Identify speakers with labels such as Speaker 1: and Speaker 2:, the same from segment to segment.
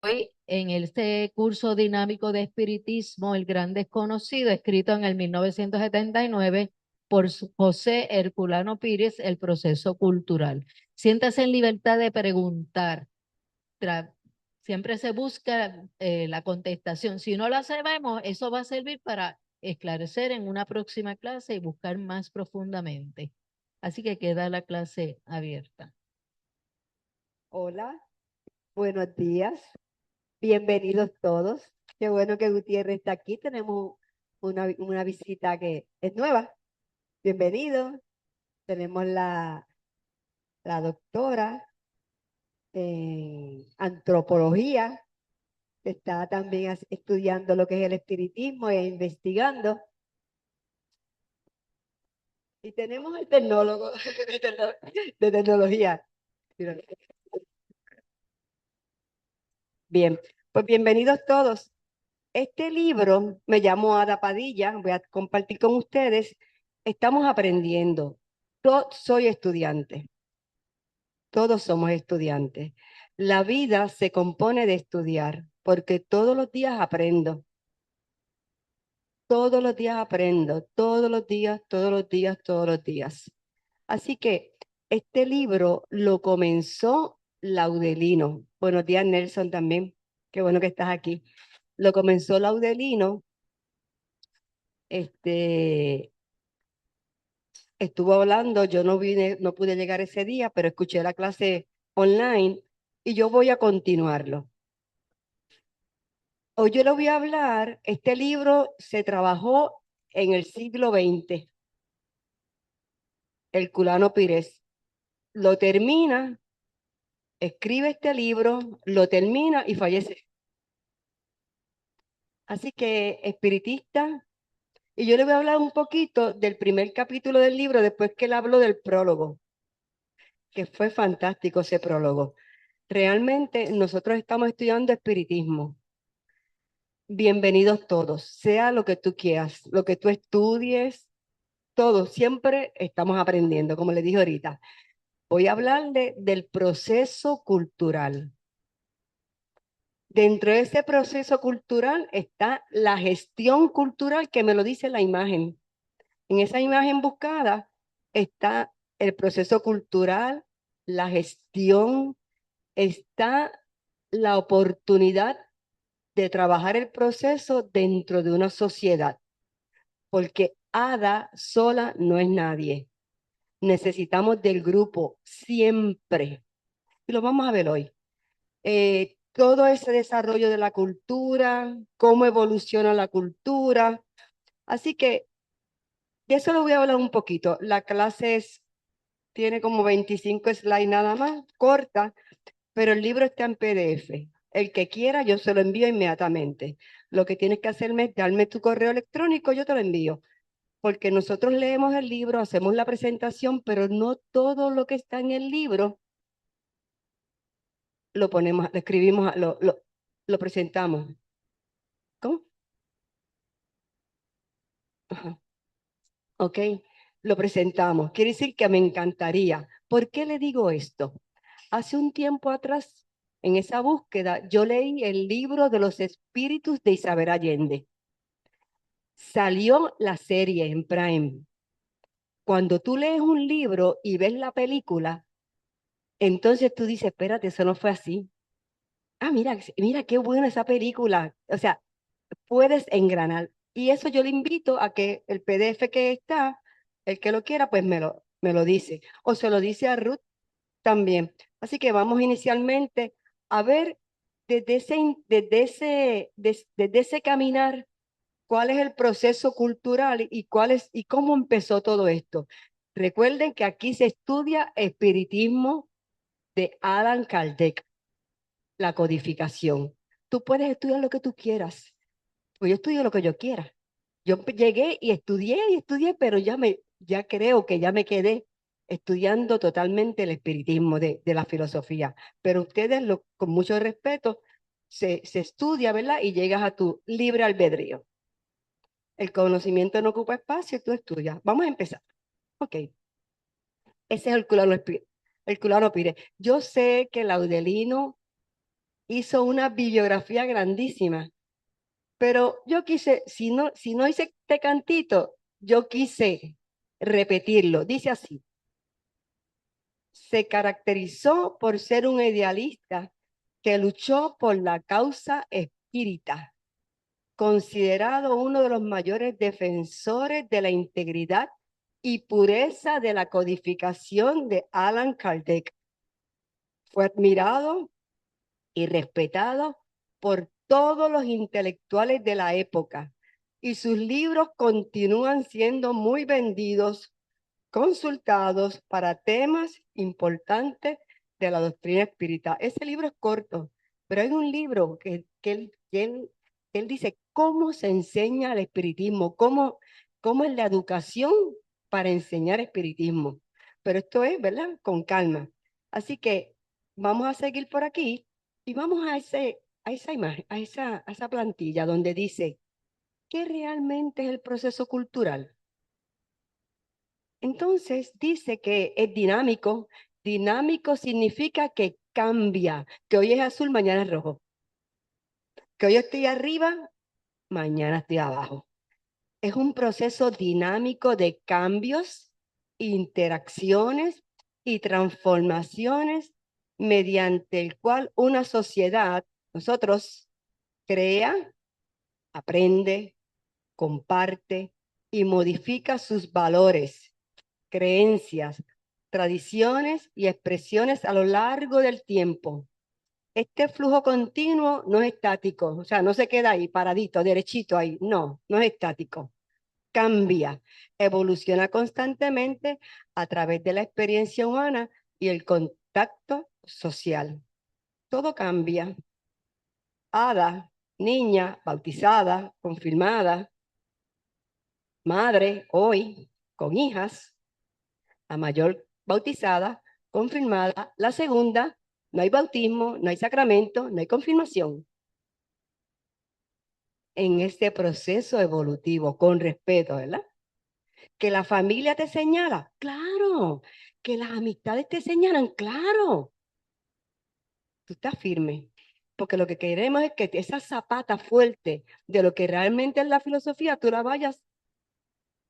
Speaker 1: Hoy en este curso dinámico de espiritismo, El Gran Desconocido, escrito en el 1979 por José Herculano Pírez, El Proceso Cultural. Siéntase en libertad de preguntar. Tra- Siempre se busca la contestación. Si no la sabemos, eso va a servir para esclarecer en una próxima clase y buscar más profundamente. Así que queda la clase abierta.
Speaker 2: Hola, buenos días, bienvenidos todos. Qué bueno que Gutiérrez está aquí. Tenemos una visita que es nueva. Bienvenido. Tenemos la doctora en antropología, que está también estudiando lo que es el espiritismo e investigando. Y tenemos el tecnólogo de tecnología. Bien, pues bienvenidos todos. Este libro me llamo Ada Padilla, voy a compartir con ustedes. Estamos aprendiendo. Yo soy estudiante, todos somos estudiantes. La vida se compone de estudiar, porque todos los días aprendo, todos los días aprendo, todos los días, todos los días, todos los días. Así que este libro lo comenzó Laudelino. Buenos días, Nelson, también. Qué bueno que estás aquí. Lo comenzó Laudelino. Este, estuvo hablando, yo no vine, no pude llegar ese día, pero escuché la clase online y yo voy a continuarlo. Hoy yo le voy a hablar, este libro se trabajó en el siglo XX, el Culano Pires. Lo termina, escribe este libro, lo termina y fallece. Así que espiritista, y yo le voy a hablar un poquito del primer capítulo del libro después que él habló del prólogo, que fue fantástico ese prólogo. Realmente nosotros estamos estudiando espiritismo. Bienvenidos todos, sea lo que tú quieras, lo que tú estudies, todos, siempre estamos aprendiendo, como le dije ahorita. Voy a hablarle del proceso cultural. Dentro de ese proceso cultural está la gestión cultural que me lo dice la imagen. En esa imagen buscada está el proceso cultural, la gestión, está la oportunidad de trabajar el proceso dentro de una sociedad, porque Ada sola no es nadie. Necesitamos del grupo siempre. Y lo vamos a ver hoy. Todo ese desarrollo de la cultura, cómo evoluciona la cultura. Así que de eso le voy a hablar un poquito. La clase tiene como 25 slides nada más, corta, pero el libro está en PDF. El que quiera, yo se lo envío inmediatamente. Lo que tienes que hacerme es darme tu correo electrónico, yo te lo envío. Porque nosotros leemos el libro, hacemos la presentación, pero no todo lo que está en el libro lo ponemos, lo escribimos, lo presentamos. ¿Cómo? Ajá. Ok, lo presentamos. Quiere decir que me encantaría. ¿Por qué le digo esto? Hace un tiempo atrás, en esa búsqueda, yo leí el libro de los espíritus de Isabel Allende. Salió la serie en Prime. Cuando tú lees un libro y ves la película, entonces tú dices, espérate, eso no fue así. Ah, mira, mira qué buena esa película. O sea, puedes engranar. Y eso yo le invito a que el PDF que está, el que lo quiera, pues me lo dice. O se lo dice a Ruth también. Así que vamos inicialmente a ver desde ese caminar cuál es el proceso cultural y y cómo empezó todo esto. Recuerden que aquí se estudia espiritismo de Alan Kardec, la codificación. Tú puedes estudiar lo que tú quieras, pues yo estudio lo que yo quiera. Yo llegué y estudié, pero ya creo que ya me quedé estudiando totalmente el espiritismo de la filosofía. Pero ustedes, con mucho respeto, se estudia, ¿verdad? Y llegas a tu libre albedrío. El conocimiento no ocupa espacio, tú estudias. Vamos a empezar. Ok, ese es el culano Pires. Yo sé que Laudelino hizo una bibliografía grandísima. Pero yo quise, si no hice este cantito, yo quise repetirlo. Dice así: se caracterizó por ser un idealista que luchó por la causa espírita, considerado uno de los mayores defensores de la integridad y pureza de la codificación de Allan Kardec. Fue admirado y respetado por todos los intelectuales de la época, y sus libros continúan siendo muy vendidos, consultados para temas importantes de la doctrina espírita. Ese libro es corto, pero hay un libro que él dice cómo se enseña el espiritismo, cómo es la educación para enseñar espiritismo. Pero esto es, ¿verdad? Con calma. Así que vamos a seguir por aquí y vamos a esa imagen, a esa plantilla donde dice, ¿qué realmente es el proceso cultural? Entonces dice que es dinámico. Dinámico significa que cambia, que hoy es azul, mañana es rojo, que hoy estoy arriba, mañana estoy abajo. Es un proceso dinámico de cambios, interacciones y transformaciones mediante el cual una sociedad, nosotros, crea, aprende, comparte y modifica sus valores, creencias, tradiciones y expresiones a lo largo del tiempo. Este flujo continuo no es estático, o sea, no se queda ahí paradito, derechito ahí, no, no es estático. Cambia, evoluciona constantemente a través de la experiencia humana y el contacto social. Todo cambia. Hada, niña, bautizada, confirmada, madre, hoy, con hijas, la mayor bautizada, confirmada, la segunda, no hay bautismo, no hay sacramento, no hay confirmación. En este proceso evolutivo, con respeto, ¿verdad? Que la familia te señala, claro. Que las amistades te señalan, claro. Tú estás firme. Porque lo que queremos es que esa zapata fuerte de lo que realmente es la filosofía, tú la vayas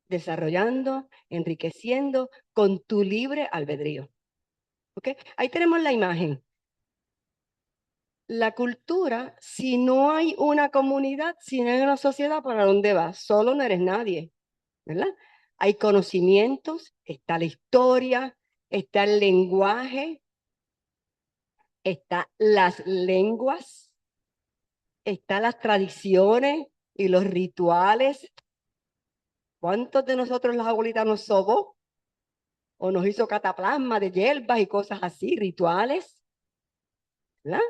Speaker 2: desarrollando, enriqueciendo con tu libre albedrío. ¿Ok? Ahí tenemos la imagen. La cultura, si no hay una comunidad, si no hay una sociedad, ¿para dónde vas? Solo no eres nadie, ¿verdad? Hay conocimientos, está la historia, está el lenguaje, está las lenguas, está las tradiciones y los rituales. ¿Cuántos de nosotros las abuelitas nos sobó o nos hizo cataplasma de hierbas y cosas así, rituales? ¿Verdad?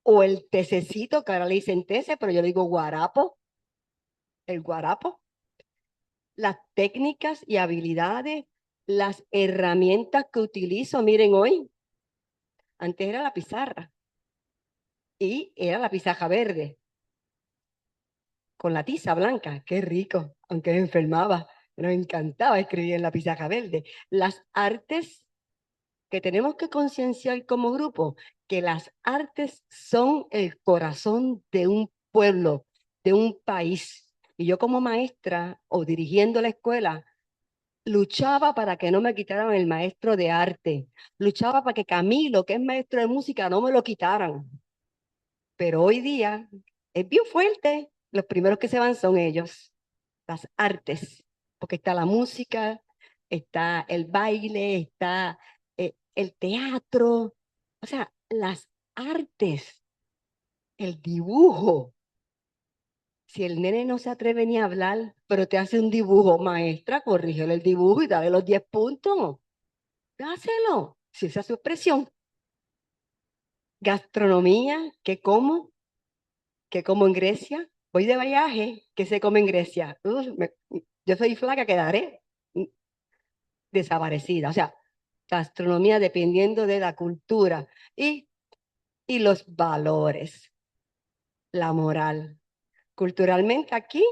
Speaker 2: O el tececito, que ahora le dicen tece, pero yo le digo guarapo, el guarapo. Las técnicas y habilidades, las herramientas que utilizo, miren hoy, antes era la pizarra y era la pizarra verde con la tiza blanca, qué rico, aunque me enfermaba, me encantaba escribir en la pizarra verde. Las artes que tenemos que concienciar como grupo, que las artes son el corazón de un pueblo, de un país. Y yo como maestra o dirigiendo la escuela, luchaba para que no me quitaran el maestro de arte, luchaba para que Camilo, que es maestro de música, no me lo quitaran. Pero hoy día es bien fuerte, los primeros que se van son ellos, las artes, porque está la música, está el baile, está el teatro, o sea, las artes, el dibujo. Si el nene no se atreve ni a hablar, pero te hace un dibujo, maestra, corrígele el dibujo y dale los 10 puntos. Hácelo, si esa es su expresión. Gastronomía, ¿qué como? ¿Qué como en Grecia? Voy de viaje, ¿qué se come en Grecia? Yo soy flaca, quedaré desaparecida. O sea, gastronomía dependiendo de la cultura y los valores, la moral. Culturalmente aquí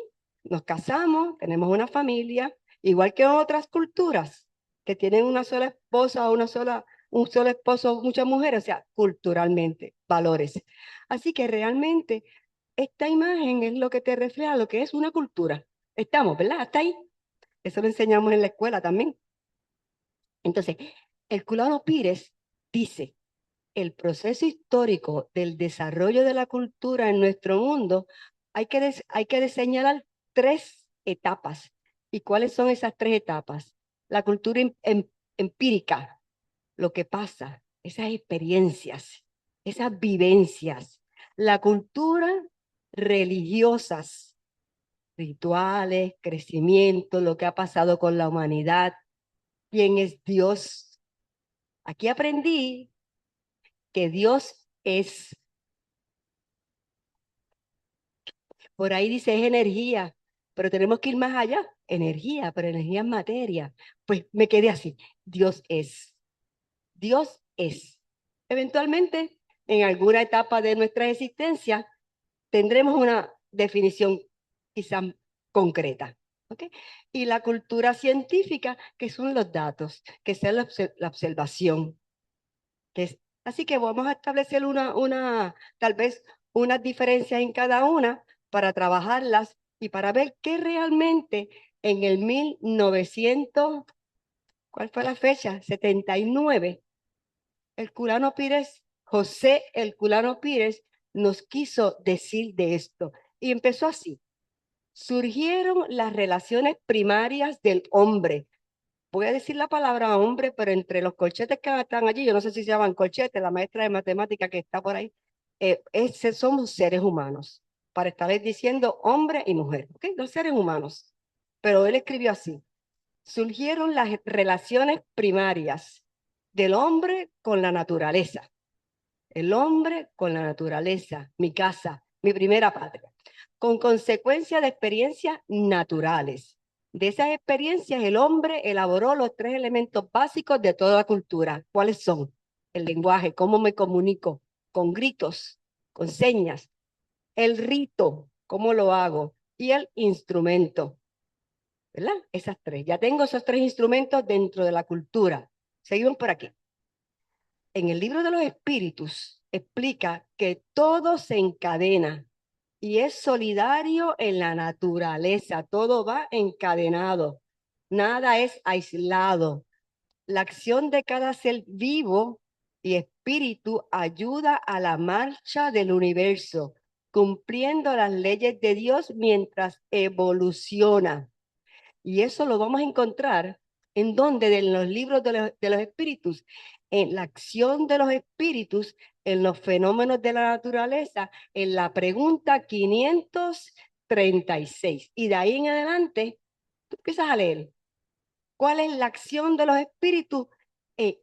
Speaker 2: nos casamos, tenemos una familia, igual que en otras culturas que tienen una sola esposa o una sola un solo esposo, muchas mujeres, o sea, culturalmente, valores. Así que realmente esta imagen es lo que te refleja lo que es una cultura. Estamos, ¿verdad? Hasta ahí. Eso lo enseñamos en la escuela también. Entonces, Herculano Pires dice, el proceso histórico del desarrollo de la cultura en nuestro mundo, hay que señalar tres etapas. ¿Y cuáles son esas tres etapas? La cultura empírica, lo que pasa, esas experiencias, esas vivencias. La cultura religiosas, rituales, crecimiento, lo que ha pasado con la humanidad, quién es Dios. Aquí aprendí que Dios es. Por ahí dice es energía, pero tenemos que ir más allá. Energía, pero energía es materia. Pues me quedé así. Dios es. Dios es. Eventualmente, en alguna etapa de nuestra existencia, tendremos una definición quizás concreta. ¿Ok? Y la cultura científica, que son los datos, que sea la observación. Así que vamos a establecer tal vez unas diferencias en cada una para trabajarlas y para ver qué realmente en el 1900, ¿cuál fue la fecha? 79, Herculano Pires, José Herculano Pires, nos quiso decir de esto. Y empezó así. Surgieron las relaciones primarias del hombre. Voy a decir la palabra hombre, pero entre los corchetes que están allí, yo no sé si se llaman corchetes, la maestra de matemática que está por ahí, somos seres humanos, para estarles diciendo hombre y mujer, ¿ok? Los seres humanos. Pero él escribió así, surgieron las relaciones primarias del hombre con la naturaleza, el hombre con la naturaleza, mi casa, mi primera patria, con consecuencia de experiencias naturales. De esas experiencias, el hombre elaboró los tres elementos básicos de toda cultura. ¿Cuáles son? El lenguaje, cómo me comunico, con gritos, con señas, el rito, cómo lo hago, y el instrumento, ¿verdad? Esas tres. Ya tengo esos tres instrumentos dentro de la cultura. Seguimos por aquí. En el libro de los espíritus explica que todo se encadena y es solidario en la naturaleza, todo va encadenado, nada es aislado. La acción de cada ser vivo y espíritu ayuda a la marcha del universo, cumpliendo las leyes de Dios mientras evoluciona. Y eso lo vamos a encontrar en donde en los libros de los espíritus, en la acción de los espíritus, en los fenómenos de la naturaleza, en la pregunta 536. Y de ahí en adelante, tú empiezas a leer. ¿Cuál es la acción de los espíritus en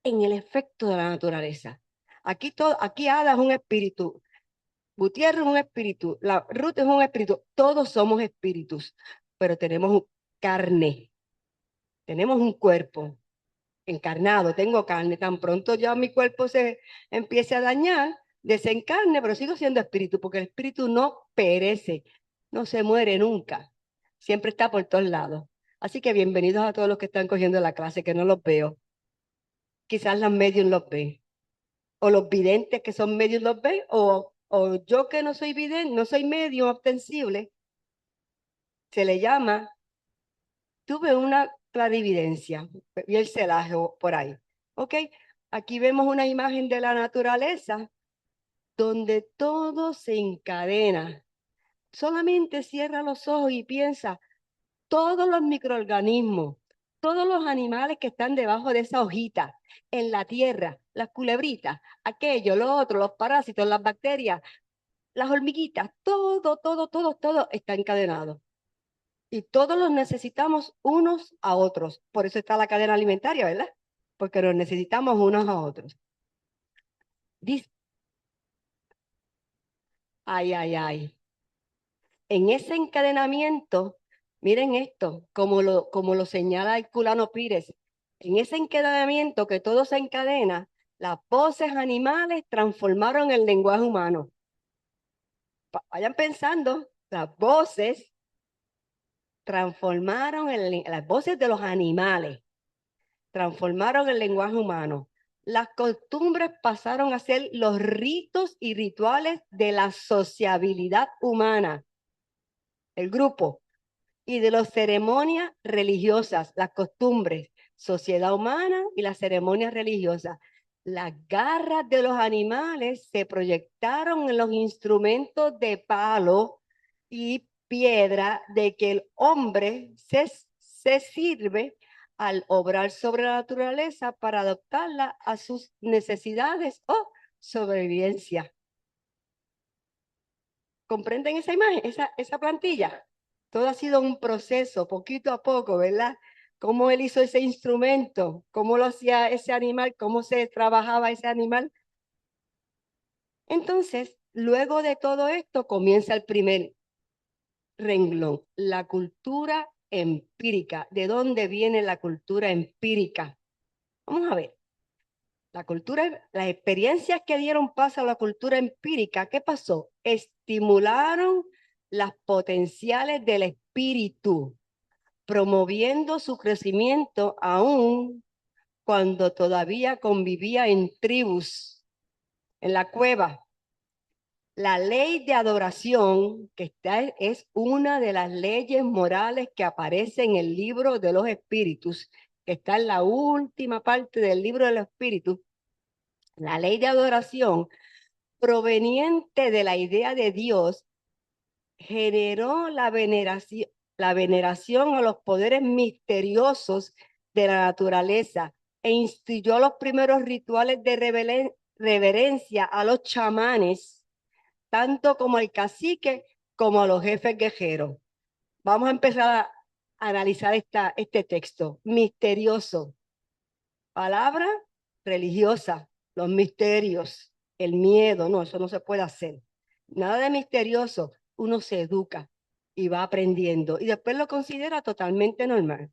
Speaker 2: el efecto de la naturaleza? Aquí Ada es un espíritu, Gutiérrez es un espíritu, la Ruth es un espíritu, todos somos espíritus, pero tenemos carne. Tenemos un cuerpo encarnado, tengo carne, tan pronto ya mi cuerpo se empiece a dañar, desencarne, pero sigo siendo espíritu, porque el espíritu no perece, no se muere nunca, siempre está por todos lados. Así que bienvenidos a todos los que están cogiendo la clase, que no los veo. Quizás las medios los ven, o los videntes que son medios los ven, o yo que no soy vidente, no soy medio ostensible, se le llama. Tuve una clarividencia y el celaje por ahí. ¿Ok? Aquí vemos una imagen de la naturaleza donde todo se encadena. Solamente cierra los ojos y piensa, todos los microorganismos, todos los animales que están debajo de esa hojita, en la tierra, las culebritas, aquello, lo otro, los parásitos, las bacterias, las hormiguitas, todo está encadenado. Y todos los necesitamos unos a otros. Por eso está la cadena alimentaria, ¿verdad? Porque nos necesitamos unos a otros. Dice, ay, ay, ay. En ese encadenamiento, miren esto, como lo señala Herculano Pires, en ese encadenamiento que todo se encadena, las voces animales transformaron el lenguaje humano. Vayan pensando, las voces transformaron las voces de los animales. transformaron el lenguaje humano. Las costumbres pasaron a ser los ritos y rituales de la sociabilidad humana, el grupo, y de las ceremonias religiosas, las costumbres, sociedad humana y las ceremonias religiosas. Las garras de los animales se proyectaron en los instrumentos de palo y piedra de que el hombre se sirve al obrar sobre la naturaleza para adaptarla a sus necesidades o sobrevivencia. ¿Comprenden esa imagen, esa plantilla? Todo ha sido un proceso, poquito a poco, ¿verdad? Cómo él hizo ese instrumento, cómo lo hacía ese animal, cómo se trabajaba ese animal. Entonces, luego de todo esto, comienza el primer renglón, la cultura empírica. ¿De dónde viene la cultura empírica? Vamos a ver. Las experiencias que dieron paso a la cultura empírica, ¿qué pasó? Estimularon las potenciales del espíritu, promoviendo su crecimiento aún cuando todavía convivía en tribus, en la cueva. La ley de adoración, es una de las leyes morales que aparece en el libro de los espíritus, que está en la última parte del libro de los espíritus. La ley de adoración proveniente de la idea de Dios generó la veneración a los poderes misteriosos de la naturaleza e instituyó los primeros rituales de reverencia a los chamanes, tanto como al cacique como a los jefes guerreros. Vamos a empezar a analizar este texto. Misterioso. Palabra religiosa, los misterios, el miedo, no, eso no se puede hacer. Nada de misterioso, uno se educa y va aprendiendo y después lo considera totalmente normal.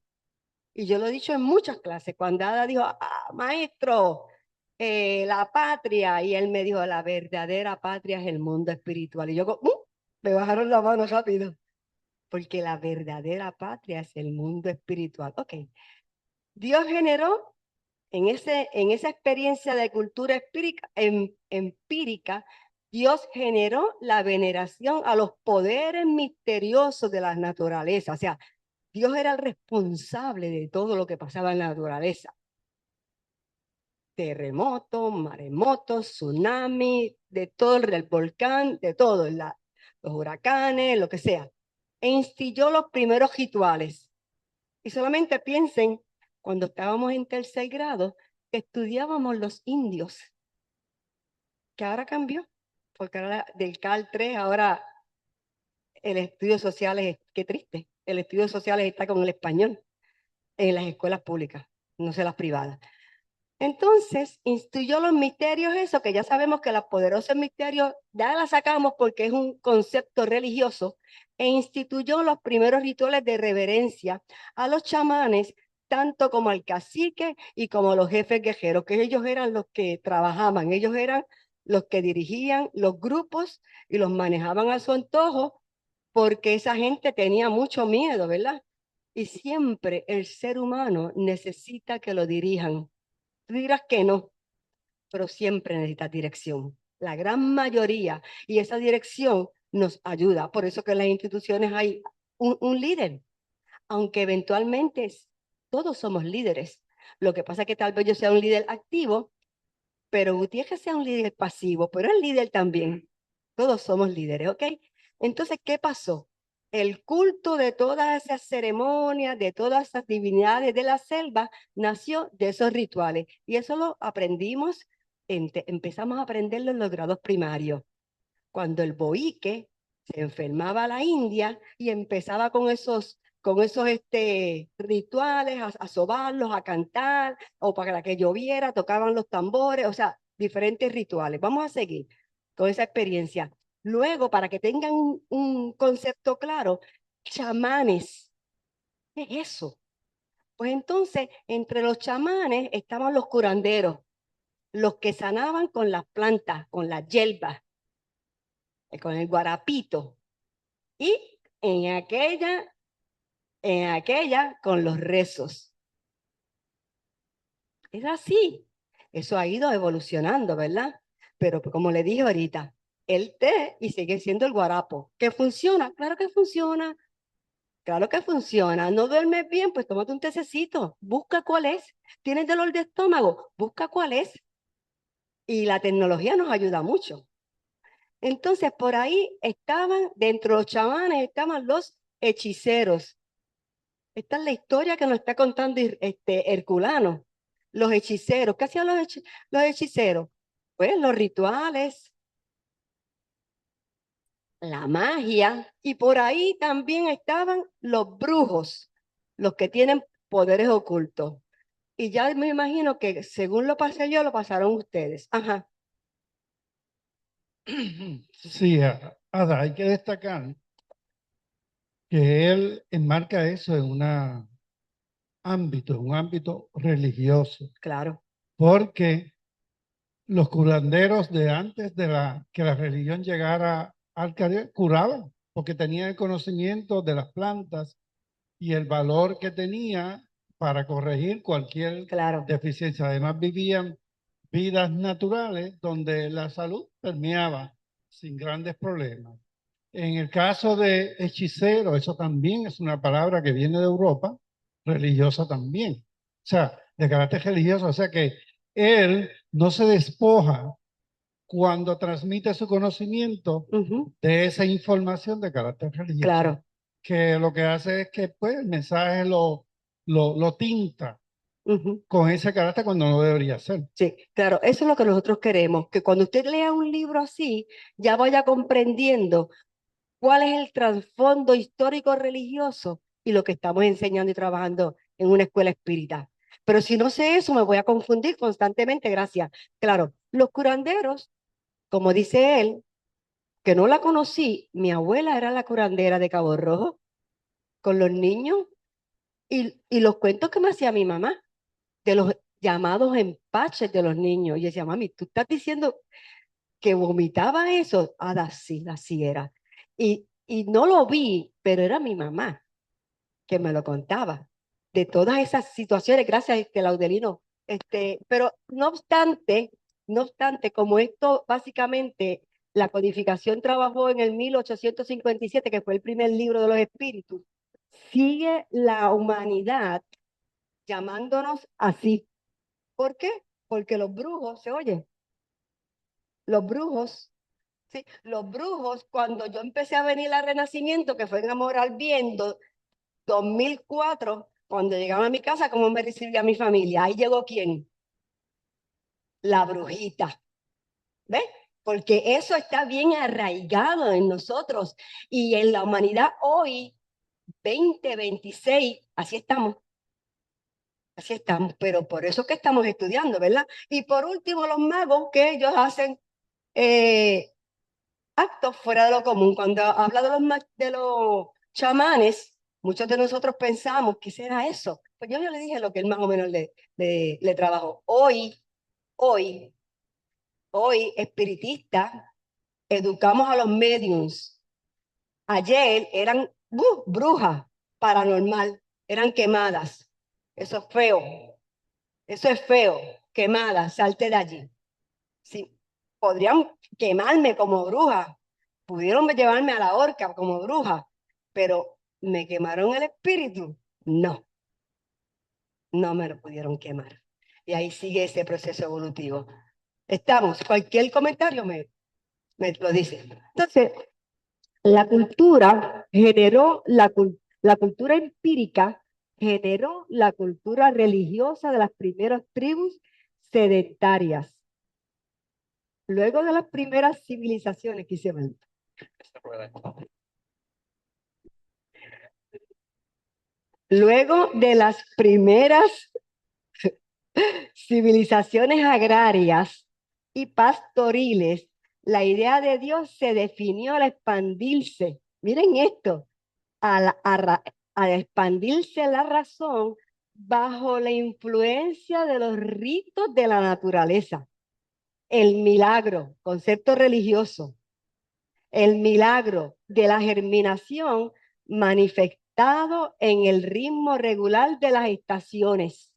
Speaker 2: Y yo lo he dicho en muchas clases, cuando Ada dijo, maestro, la patria, y él me dijo, la verdadera patria es el mundo espiritual. Y yo, me bajaron la mano rápido, porque la verdadera patria es el mundo espiritual. Ok, Dios generó en esa experiencia de cultura empírica, Dios generó la veneración a los poderes misteriosos de la naturaleza. O sea, Dios era el responsable de todo lo que pasaba en la naturaleza. Terremotos, maremotos, tsunami, de todo el volcán, de todo, los huracanes, lo que sea. E instituyó los primeros rituales. Y solamente piensen, cuando estábamos en tercer grado, estudiábamos los indios, que ahora cambió, porque ahora del CAL 3, ahora el estudio social es, qué triste, el estudio social está con el español en las escuelas públicas, no sé las privadas. Entonces, instituyó los misterios, eso que ya sabemos que los poderosos misterios ya la sacamos porque es un concepto religioso, e instituyó los primeros rituales de reverencia a los chamanes, tanto como al cacique y como a los jefes guerreros, que ellos eran los que trabajaban, ellos eran los que dirigían los grupos y los manejaban a su antojo, porque esa gente tenía mucho miedo, ¿verdad? Y siempre el ser humano necesita que lo dirijan. Tú dirás que no, pero siempre necesitas dirección. La gran mayoría, y esa dirección nos ayuda. Por eso que en las instituciones hay un líder, aunque eventualmente todos somos líderes. Lo que pasa es que tal vez yo sea un líder activo, pero Gutiérrez sea un líder pasivo, pero es líder también. Todos somos líderes, ¿ok? Entonces, ¿qué pasó? El culto de todas esas ceremonias, de todas esas divinidades de la selva, nació de esos rituales. Y eso lo aprendimos, empezamos a aprenderlo en los grados primarios. Cuando el boique se enfermaba a la India y empezaba con esos rituales, a sobarlos, a cantar, o para que lloviera, tocaban los tambores, o sea, diferentes rituales. Vamos a seguir con esa experiencia. Luego, para que tengan un concepto claro, chamanes. ¿Qué es eso? Pues entonces, entre los chamanes estaban los curanderos, los que sanaban con las plantas, con las hierbas, con el guarapito. Y en aquella con los rezos. Es así. Eso ha ido evolucionando, ¿verdad? Pero como le dije ahorita, el té y sigue siendo el guarapo. ¿Que funciona? Claro que funciona. Claro que funciona. ¿No duermes bien? Pues tómate un tececito. Busca cuál es. ¿Tienes dolor de estómago? Busca cuál es. Y la tecnología nos ayuda mucho. Entonces, por ahí estaban, dentro de los chamanes, estaban los hechiceros. Esta es la historia que nos está contando Herculano. Los hechiceros. ¿Qué hacían los hechiceros? Pues los rituales, la magia, y por ahí también estaban los brujos, los que tienen poderes ocultos. Y ya me imagino que según lo pasé yo, lo pasaron ustedes. Ajá,
Speaker 3: Sí, Ada, hay que destacar que él enmarca eso en un ámbito religioso,
Speaker 2: claro,
Speaker 3: porque los curanderos de antes de que la religión llegara al Caribe curaban, porque tenían el conocimiento de las plantas y el valor que tenía para corregir cualquier
Speaker 2: claro.
Speaker 3: deficiencia. Además, vivían vidas naturales donde la salud permeaba sin grandes problemas. En el caso de hechicero, eso también es una palabra que viene de Europa, religiosa también. O sea, de carácter religioso. O sea que él no se despoja cuando transmite su conocimiento
Speaker 2: Ujú,
Speaker 3: de esa información de carácter religioso,
Speaker 2: claro.
Speaker 3: que lo que hace es que pues, el mensaje lo tinta
Speaker 2: Ujú.
Speaker 3: con ese carácter cuando no debería ser.
Speaker 2: Sí, claro, eso es lo que nosotros queremos, que cuando usted lea un libro así, ya vaya comprendiendo cuál es el trasfondo histórico religioso y lo que estamos enseñando y trabajando en una escuela espírita. Pero si no sé eso, me voy a confundir constantemente, gracias. Claro, los curanderos, como dice él, que no la conocí, mi abuela era la curandera de Cabo Rojo con los niños y los cuentos que me hacía mi mamá de los llamados empaches de los niños. Y yo decía, mami, tú estás diciendo que vomitaba eso. Ah, así, así era. Y no lo vi, pero era mi mamá que me lo contaba. De todas esas situaciones, gracias, Laudelino. Pero no obstante, como esto básicamente la codificación trabajó en el 1857, que fue el primer libro de los espíritus, sigue la humanidad llamándonos así. ¿Por qué? Porque los brujos, se oye, los brujos. Sí, los brujos, cuando yo empecé a venir al Renacimiento, que fue en Amor al Bien, 2004, cuando llegaba a mi casa, ¿cómo me recibía mi familia? Ahí llegó ¿quién? La brujita. ¿Ves? Porque eso está bien arraigado en nosotros y en la humanidad hoy, 2026, así estamos, pero por eso que estamos estudiando, ¿verdad? Y por último, los magos, que ellos hacen eh, actos fuera de lo común. Cuando habla de los chamanes, muchos de nosotros pensamos, ¿qué será eso? Pues yo le dije lo que él más o menos le trabajó. Hoy, espiritistas, educamos a los mediums. Ayer eran brujas, paranormal, eran quemadas. Eso es feo, eso es feo, quemadas, salte de allí. Sí, podrían quemarme como bruja, pudieron llevarme a la horca como bruja, pero ¿me quemaron el espíritu? No, no me lo pudieron quemar. Y ahí sigue ese proceso evolutivo. Estamos, cualquier comentario me lo dice. Entonces, la cultura generó la cultura empírica, generó la cultura religiosa de las primeras tribus sedentarias. Luego de las primeras civilizaciones que hicieron. Luego de las primeras civilizaciones agrarias y pastoriles, la idea de Dios se definió al expandirse. Miren esto, al expandirse la razón bajo la influencia de los ritos de la naturaleza. El milagro, concepto religioso, el milagro de la germinación manifestado en el ritmo regular de las estaciones.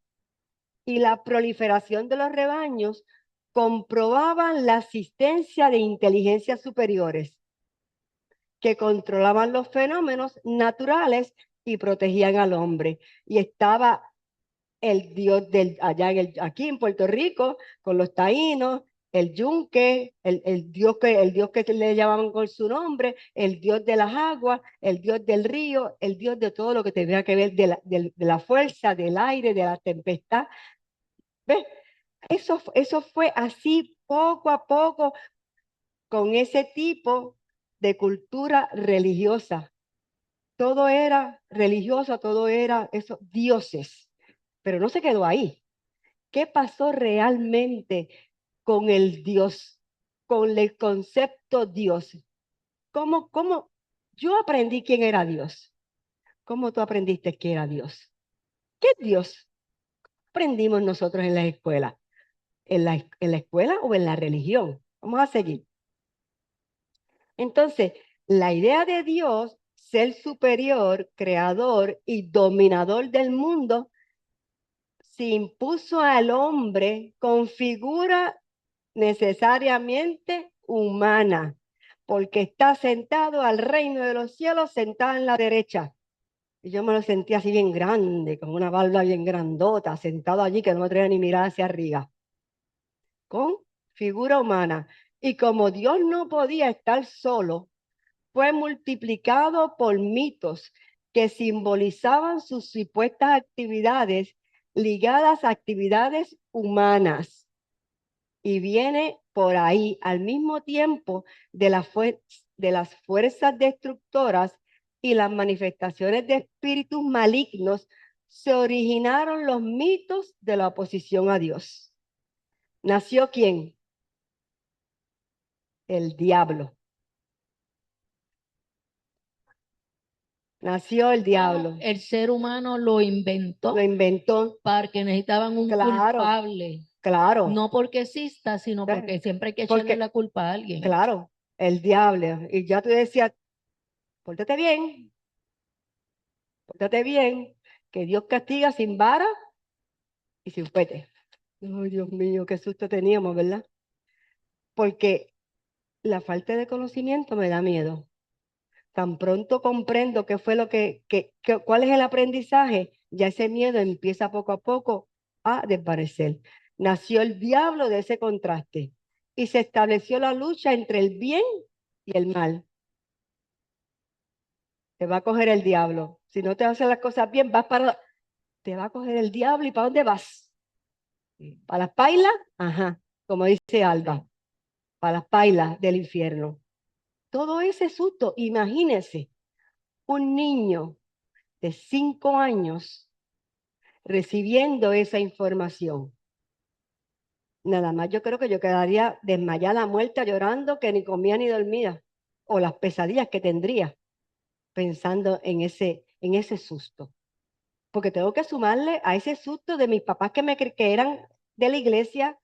Speaker 2: y la proliferación de los rebaños comprobaban la existencia de inteligencias superiores que controlaban los fenómenos naturales y protegían al hombre. Y estaba el dios allá aquí en Puerto Rico, con los taínos, el yunque, el dios que le llamaban con su nombre, el dios de las aguas, el dios del río, el dios de todo lo que tenía que ver de la fuerza, del aire, de la tempestad. ¿Ves? Eso fue así poco a poco con ese tipo de cultura religiosa. Todo era religioso, todo era eso, dioses. Pero no se quedó ahí. ¿Qué pasó realmente con el Dios, con el concepto Dios? ¿Cómo yo aprendí quién era Dios? ¿Cómo tú aprendiste quién era Dios? ¿Qué es Dios? Aprendimos nosotros en la escuela. ¿En la escuela o en la religión? Vamos a seguir. Entonces, la idea de Dios, ser superior, creador y dominador del mundo, se impuso al hombre con figura necesariamente humana, porque está sentado al reino de los cielos, sentado en la derecha. Y yo me lo sentía así bien grande, con una barba bien grandota, sentado allí que no me atrevía ni mirar hacia arriba, con figura humana. Y como Dios no podía estar solo, fue multiplicado por mitos que simbolizaban sus supuestas actividades ligadas a actividades humanas. Y viene por ahí, al mismo tiempo de las fuerzas destructoras y las manifestaciones de espíritus malignos, se originaron los mitos de la oposición a Dios. ¿Nació quién? El diablo. Nació el diablo.
Speaker 1: El ser humano lo inventó
Speaker 2: Lo inventó.
Speaker 1: porque necesitaban un
Speaker 2: Claro,
Speaker 1: culpable.
Speaker 2: claro.
Speaker 1: No porque exista, sino porque siempre hay que echarle
Speaker 2: Porque,
Speaker 1: la culpa a alguien.
Speaker 2: claro, el diablo. Y ya tú decías, pórtate bien, que Dios castiga sin vara y sin fuete. Ay, Dios mío, qué susto teníamos, ¿verdad? Porque la falta de conocimiento me da miedo. Tan pronto comprendo qué fue cuál es el aprendizaje, ya ese miedo empieza poco a poco a desvanecer. Nació el diablo de ese contraste y se estableció la lucha entre el bien y el mal. Te va a coger el diablo. Si no te hacen las cosas bien, te va a coger el diablo. ¿Y para dónde vas? ¿Para las pailas? Ajá, como dice Alba, para las pailas del infierno. Todo ese susto, imagínense, un niño de 5 años recibiendo esa información. Nada más yo creo que yo quedaría desmayada, muerta, llorando, que ni comía ni dormía, o las pesadillas que tendría pensando en ese susto. Porque tengo que sumarle a ese susto de mis papás que eran de la iglesia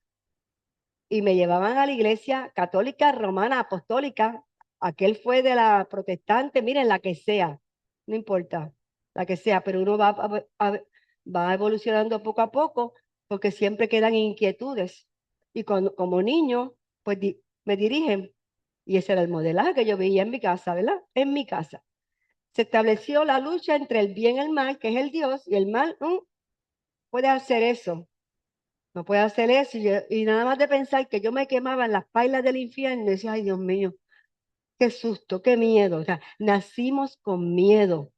Speaker 2: y me llevaban a la iglesia católica, romana, apostólica. Aquel fue de la protestante, miren, la que sea, no importa, la que sea, pero uno va evolucionando poco a poco porque siempre quedan inquietudes. Y como niño, pues me dirigen. Y ese era el modelaje que yo veía en mi casa, ¿verdad? En mi casa. Se estableció la lucha entre el bien y el mal, que es el Dios, y el mal puede hacer eso. No puede hacer eso. Y nada más de pensar que yo me quemaba en las pailas del infierno, decía, ay Dios mío, qué susto, qué miedo. O sea, nacimos con miedo.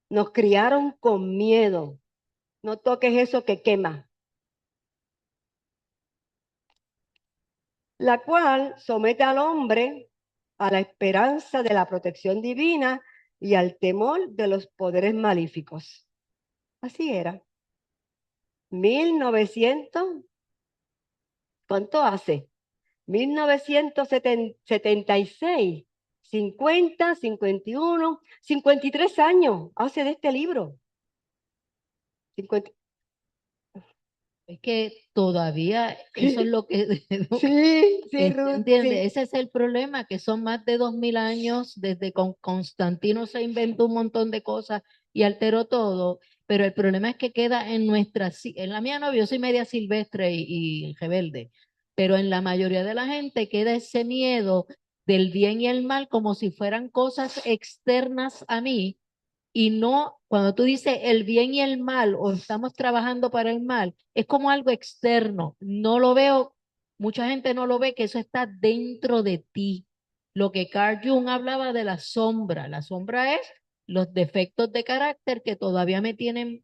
Speaker 2: Nos criaron con miedo. No toques eso que quema. La cual somete al hombre a la esperanza de la protección divina y al temor de los poderes malíficos. Así era. 1900, ¿cuánto hace? 1976, 50, 51, 53 años hace de este libro. 50.
Speaker 1: Es que todavía eso es lo que
Speaker 2: Sí, sí, Ruth,
Speaker 1: ¿entiendes?
Speaker 2: sí.
Speaker 1: Ese es el problema, que son más de 2000 años desde Constantino se inventó un montón de cosas y alteró todo. pero el problema es que queda en en la mía no, yo soy media silvestre y rebelde, pero en la mayoría de la gente queda ese miedo del bien y el mal como si fueran cosas externas a mí y no, cuando tú dices el bien y el mal o estamos trabajando para el mal, es como algo externo, no lo veo, mucha gente no lo ve que eso está dentro de ti. Lo que Carl Jung hablaba de la sombra es los defectos de carácter que todavía me tienen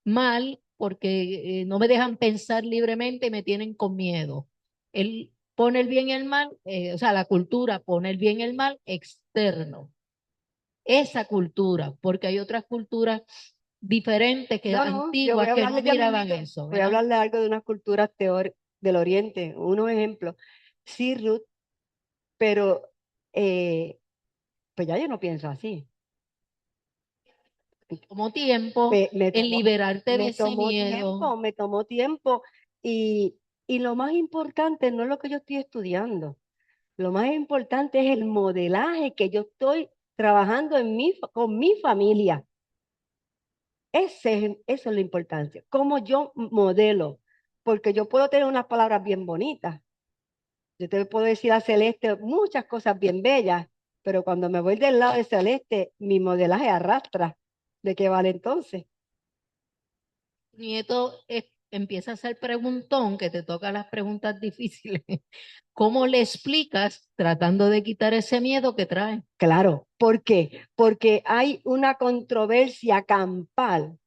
Speaker 1: mal porque no me dejan pensar libremente y me tienen con miedo. Él pone el bien y el mal, o sea, la cultura pone el bien y el mal externo. Esa cultura, porque hay otras culturas diferentes que
Speaker 2: No, no, yo voy
Speaker 1: antiguas
Speaker 2: a
Speaker 1: que no
Speaker 2: hablarle ya
Speaker 1: miraban
Speaker 2: mismito,
Speaker 1: eso,
Speaker 2: voy a
Speaker 1: ¿verdad?
Speaker 2: hablarle algo de unas culturas del Oriente, unos ejemplos. Sí, Ruth, pero pues ya yo no pienso así.
Speaker 1: Como tiempo
Speaker 2: Me
Speaker 1: en
Speaker 2: tomó,
Speaker 1: liberarte de ese miedo.
Speaker 2: me tomó tiempo y, y lo más importante no es lo que yo estoy estudiando, lo más importante es el modelaje que yo estoy trabajando con mi familia. Eso es lo importante, cómo yo modelo, porque yo puedo tener unas palabras bien bonitas, yo te puedo decir a Celeste muchas cosas bien bellas, pero cuando me voy del lado de Celeste, mi modelaje arrastra. ¿De qué vale entonces?
Speaker 1: Nieto empieza a hacer preguntón, que te toca las preguntas difíciles. ¿Cómo le explicas tratando de quitar ese miedo que trae?
Speaker 2: Claro, ¿por qué? Porque hay una controversia campal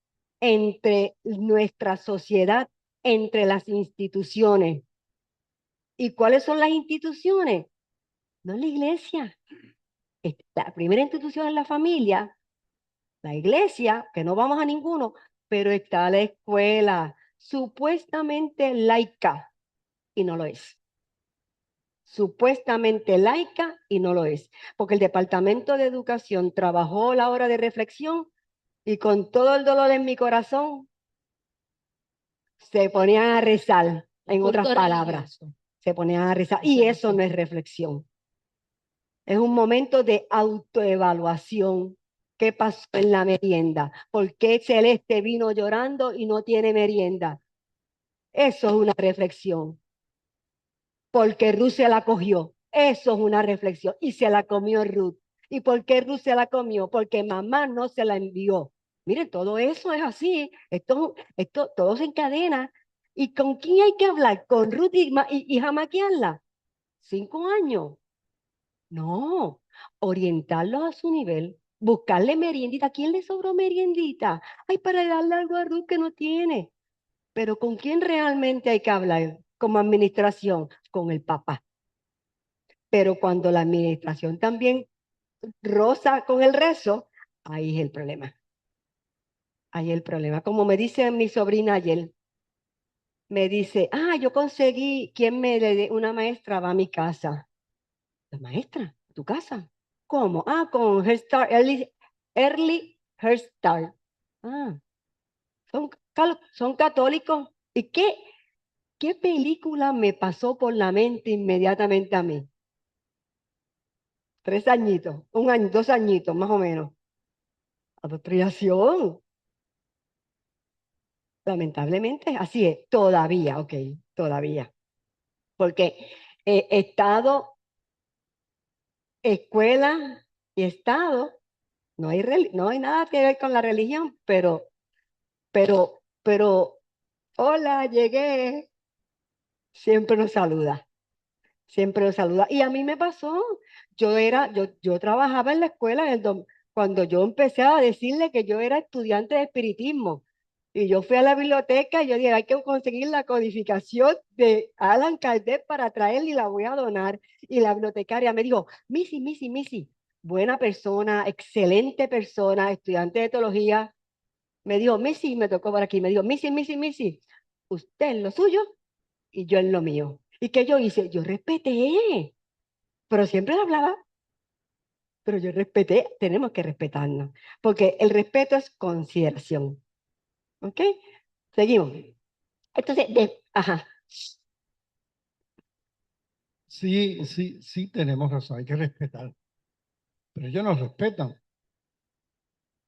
Speaker 2: entre nuestra sociedad, entre las instituciones. ¿Y cuáles son las instituciones? No es la iglesia. La primera institución es la familia, la iglesia, que no vamos a ninguno, pero está la escuela, supuestamente laica, y no lo es. Supuestamente laica y no lo es, porque el Departamento de Educación trabajó la hora de reflexión y con todo el dolor en mi corazón se ponían a rezar,
Speaker 1: Un
Speaker 2: en otras
Speaker 1: culto
Speaker 2: palabras,
Speaker 1: religioso.
Speaker 2: se ponían a rezar
Speaker 1: Eso
Speaker 2: y
Speaker 1: es
Speaker 2: eso no
Speaker 1: así.
Speaker 2: es reflexión. Es un momento de autoevaluación. ¿Qué pasó en la merienda? ¿Por qué Celeste vino llorando y no tiene merienda? Eso es una reflexión. Porque Ruth se la cogió. Eso es una reflexión. Y se la comió Ruth. ¿Y por qué Ruth se la comió? Porque mamá no se la envió. Miren, todo eso es así. Esto todo se encadena. ¿Y con quién hay que hablar? ¿Con Ruth y jamaquearla? 5 años. No, orientarlos a su nivel, buscarle meriendita. ¿A quién le sobró meriendita? Ay, para darle algo a Ruth que no tiene. Pero ¿con quién realmente hay que hablar como administración? Con el papá. Pero cuando la administración también roza con el rezo, ahí es el problema. Ahí es el problema. Como me dice mi sobrina ayer, me dice, yo conseguí quien me dé una maestra va a mi casa. ¿La maestra? ¿A tu casa? ¿Cómo? Con Head Start, Early Head Start. Ah, son católicos. ¿Y qué película me pasó por la mente inmediatamente a mí? 3 añitos, 1 año, 2 añitos, más o menos. Apropiación. Lamentablemente, así es. Todavía, ok, todavía. Porque Estado, escuela y Estado, no hay nada que ver con la religión, pero, hola, llegué. Siempre nos saluda, siempre nos saluda. Y a mí me pasó, yo trabajaba en la escuela cuando yo empecé a decirle que yo era estudiante de espiritismo. Y yo fui a la biblioteca y yo dije, hay que conseguir la codificación de Alan Kardec para traerla y la voy a donar. Y la bibliotecaria me dijo, Missy, buena persona, excelente persona, estudiante de teología. Me dijo, Missy, me tocó por aquí, me dijo, Missy, usted en lo suyo y yo en lo mío. ¿Y qué yo hice? Yo respeté, pero siempre hablaba, pero yo respeté, tenemos que respetarnos, porque el respeto es consideración. ¿Ok? Seguimos. Entonces, ajá,
Speaker 3: Sí, tenemos razón, hay que respetar. Pero ellos nos respetan.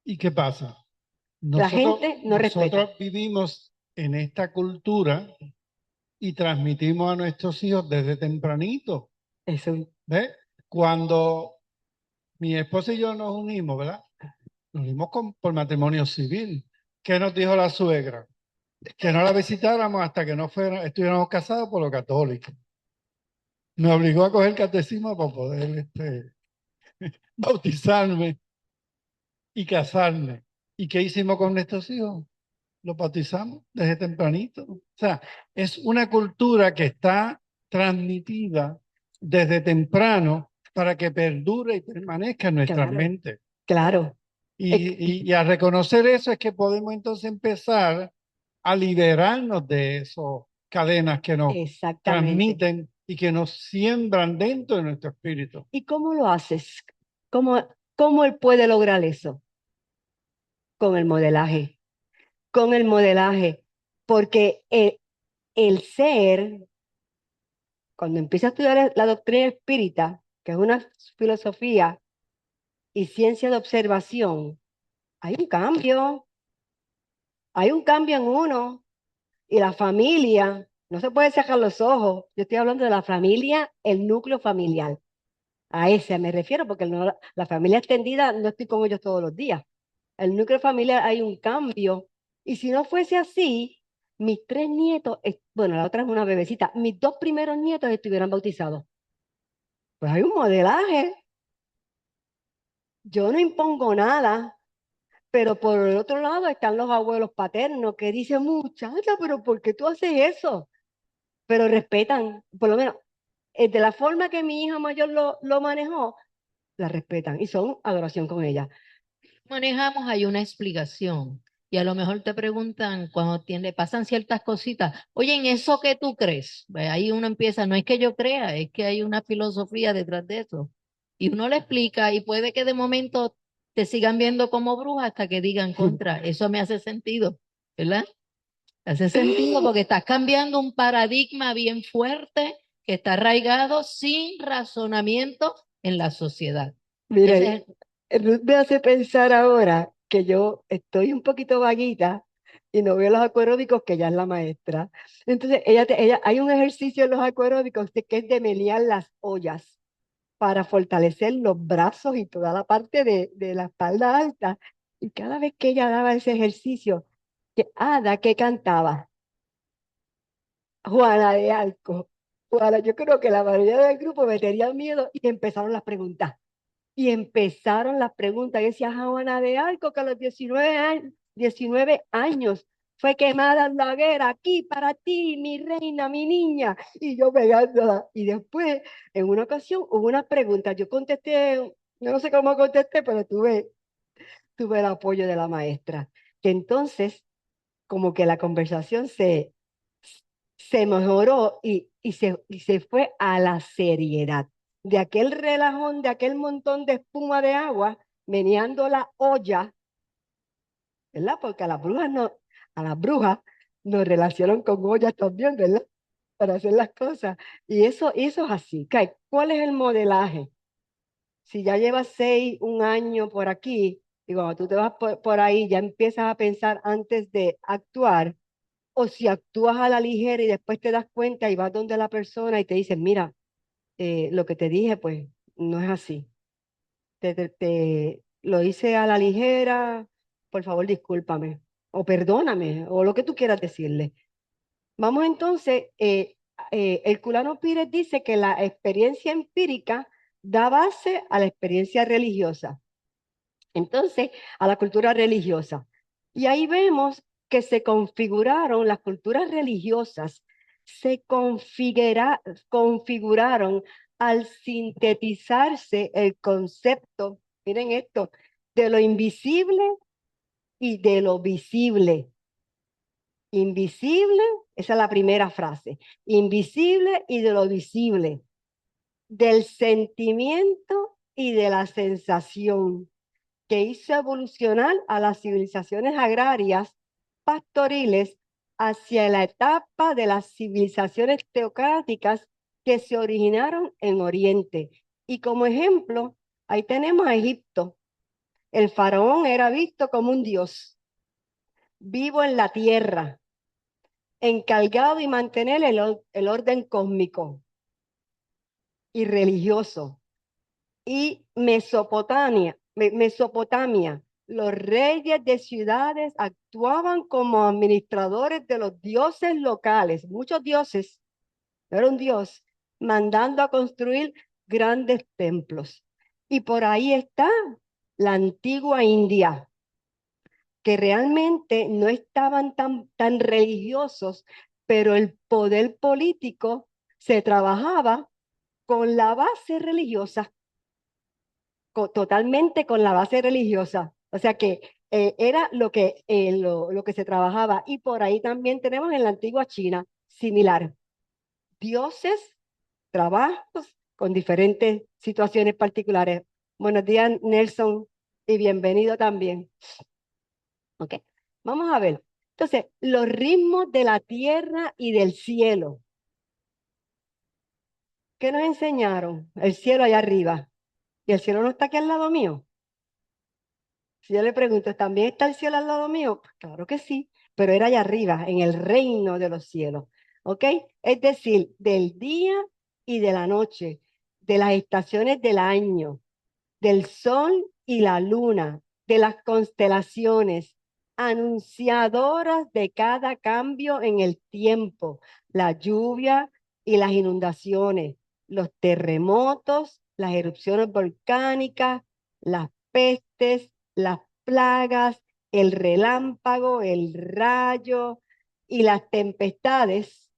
Speaker 3: ¿Y qué pasa?
Speaker 2: La gente no respeta.
Speaker 3: Nosotros vivimos en esta cultura y transmitimos a nuestros hijos desde tempranito.
Speaker 2: Eso,
Speaker 3: ¿Ves? Cuando mi esposa y yo nos unimos, ¿verdad? Nos unimos por matrimonio civil. ¿Qué nos dijo la suegra? Que no la visitáramos hasta que no estuviéramos casados por lo católico. Me obligó a coger catecismo para poder bautizarme y casarme. ¿Y qué hicimos con nuestros hijos? Los bautizamos desde tempranito. O sea, es una cultura que está transmitida desde temprano para que perdure y permanezca en nuestras
Speaker 2: claro,
Speaker 3: mentes.
Speaker 2: claro.
Speaker 3: Y a reconocer eso es que podemos entonces empezar a liberarnos de esas cadenas que nos
Speaker 2: Exactamente.
Speaker 3: transmiten y que nos siembran dentro de nuestro espíritu.
Speaker 2: ¿Y cómo lo haces? ¿Cómo él puede lograr eso? Con el modelaje. Con el modelaje. Porque el ser, cuando empieza a estudiar la doctrina espírita, que es una filosofía y ciencia de observación, hay un cambio. Hay un cambio en uno. Y la familia, no se puede cerrar los ojos. Yo estoy hablando de la familia, el núcleo familiar. A ese me refiero, porque la familia extendida no estoy con ellos todos los días. El núcleo familiar hay un cambio. Y si no fuese así, mis tres nietos, bueno, la otra es una bebecita, mis dos primeros nietos estuvieran bautizados. Pues hay un modelaje. Yo no impongo nada, pero por el otro lado están los abuelos paternos que dicen, muchacha, pero ¿por qué tú haces eso? Pero respetan, por lo menos, de la forma que mi hija mayor lo manejó, la respetan y son adoración con ella.
Speaker 1: Manejamos, hay una explicación. Y a lo mejor te preguntan cuando pasan ciertas cositas, oye, ¿en eso qué tú crees? Ahí uno empieza, no es que yo crea, es que hay una filosofía detrás de eso. Y uno le explica y puede que de momento te sigan viendo como bruja hasta que digan contra. Eso me hace sentido, ¿verdad? Hace sentido porque estás cambiando un paradigma bien fuerte que está arraigado sin razonamiento en la sociedad. Ese
Speaker 2: Miren,
Speaker 1: es
Speaker 2: Ruth me hace pensar ahora que yo estoy un poquito vaguita y no veo los acuaróbicos, que ella es la maestra. Entonces, hay un ejercicio en los acuaróbicos que es de menear las ollas para fortalecer los brazos y toda la parte de la espalda alta. Y cada vez que ella daba ese ejercicio, que Ada, que cantaba, Juana de Arco. Juana, yo creo que la mayoría del grupo me tenía miedo y empezaron las preguntas. Y empezaron las preguntas. Y decía, Juana de Arco, que a los 19 años fue quemada en la hoguera, aquí para ti, mi reina, mi niña. Y yo pegándola. Y después, en una ocasión, hubo una pregunta. Yo contesté, yo no sé cómo contesté, pero tuve el apoyo de la maestra. Que entonces, como que la conversación se mejoró y se fue a la seriedad. De aquel relajón, de aquel montón de espuma de agua, meneando la olla, ¿verdad? Porque a las brujas nos relacionan con ollas también, ¿verdad? Para hacer las cosas. Y eso es así. ¿Cuál es el modelaje? Si ya llevas un año por aquí, y cuando tú te vas por ahí, ya empiezas a pensar antes de actuar, o si actúas a la ligera y después te das cuenta y vas donde la persona y te dicen, mira, lo que te dije, pues no es así. Lo hice a la ligera, por favor, discúlpame, o perdóname, o lo que tú quieras decirle. Vamos entonces, el Culano Pires dice que la experiencia empírica da base a la experiencia religiosa. Entonces, a la cultura religiosa. Y ahí vemos que se configuraron, las culturas religiosas configuraron al sintetizarse el concepto, miren esto, de lo invisible y de lo visible. Invisible, esa es la primera frase, invisible y de lo visible, del sentimiento y de la sensación, que hizo evolucionar a las civilizaciones agrarias pastoriles hacia la etapa de las civilizaciones teocráticas que se originaron en Oriente. Y como ejemplo, ahí tenemos a Egipto. El faraón era visto como un dios. vivo en la tierra, encargado de mantener el orden cósmico y religioso. Y Mesopotamia, los reyes de ciudades actuaban como administradores de los dioses locales, muchos dioses, no era un dios, mandando a construir grandes templos. Y por ahí está la antigua India, que realmente no estaban tan religiosos, pero el poder político se trabajaba con la base religiosa, totalmente con la base religiosa. O sea que era lo que se trabajaba. Y por ahí también tenemos en la antigua China, similar. Dioses, trabajos con diferentes situaciones particulares. Buenos días, Nelson, y bienvenido también. ¿Ok? Vamos a ver. Entonces, los ritmos de la tierra y del cielo. ¿Qué nos enseñaron? El cielo allá arriba. ¿Y el cielo no está aquí al lado mío? Si yo le pregunto, ¿también está el cielo al lado mío? Pues claro que sí, pero era allá arriba, en el reino de los cielos. ¿Ok? Es decir, del día y de la noche, de las estaciones del año, del sol y la luna, de las constelaciones, anunciadoras de cada cambio en el tiempo, la lluvia y las inundaciones, los terremotos, las erupciones volcánicas, las pestes, las plagas, el relámpago, el rayo y las tempestades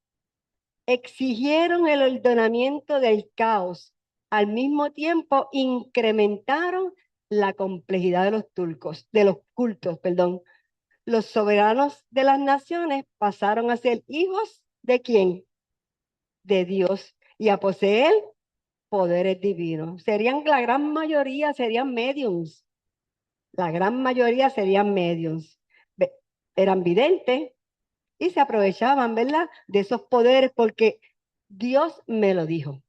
Speaker 2: exigieron el ordenamiento del caos. Al mismo tiempo, incrementaron la complejidad de de los cultos, perdón. Los soberanos de las naciones pasaron a ser hijos ¿de quién? De Dios y a poseer poderes divinos. La gran mayoría serían mediums. La gran mayoría serían mediums. Eran videntes y se aprovechaban, ¿verdad? De esos poderes porque Dios me lo dijo.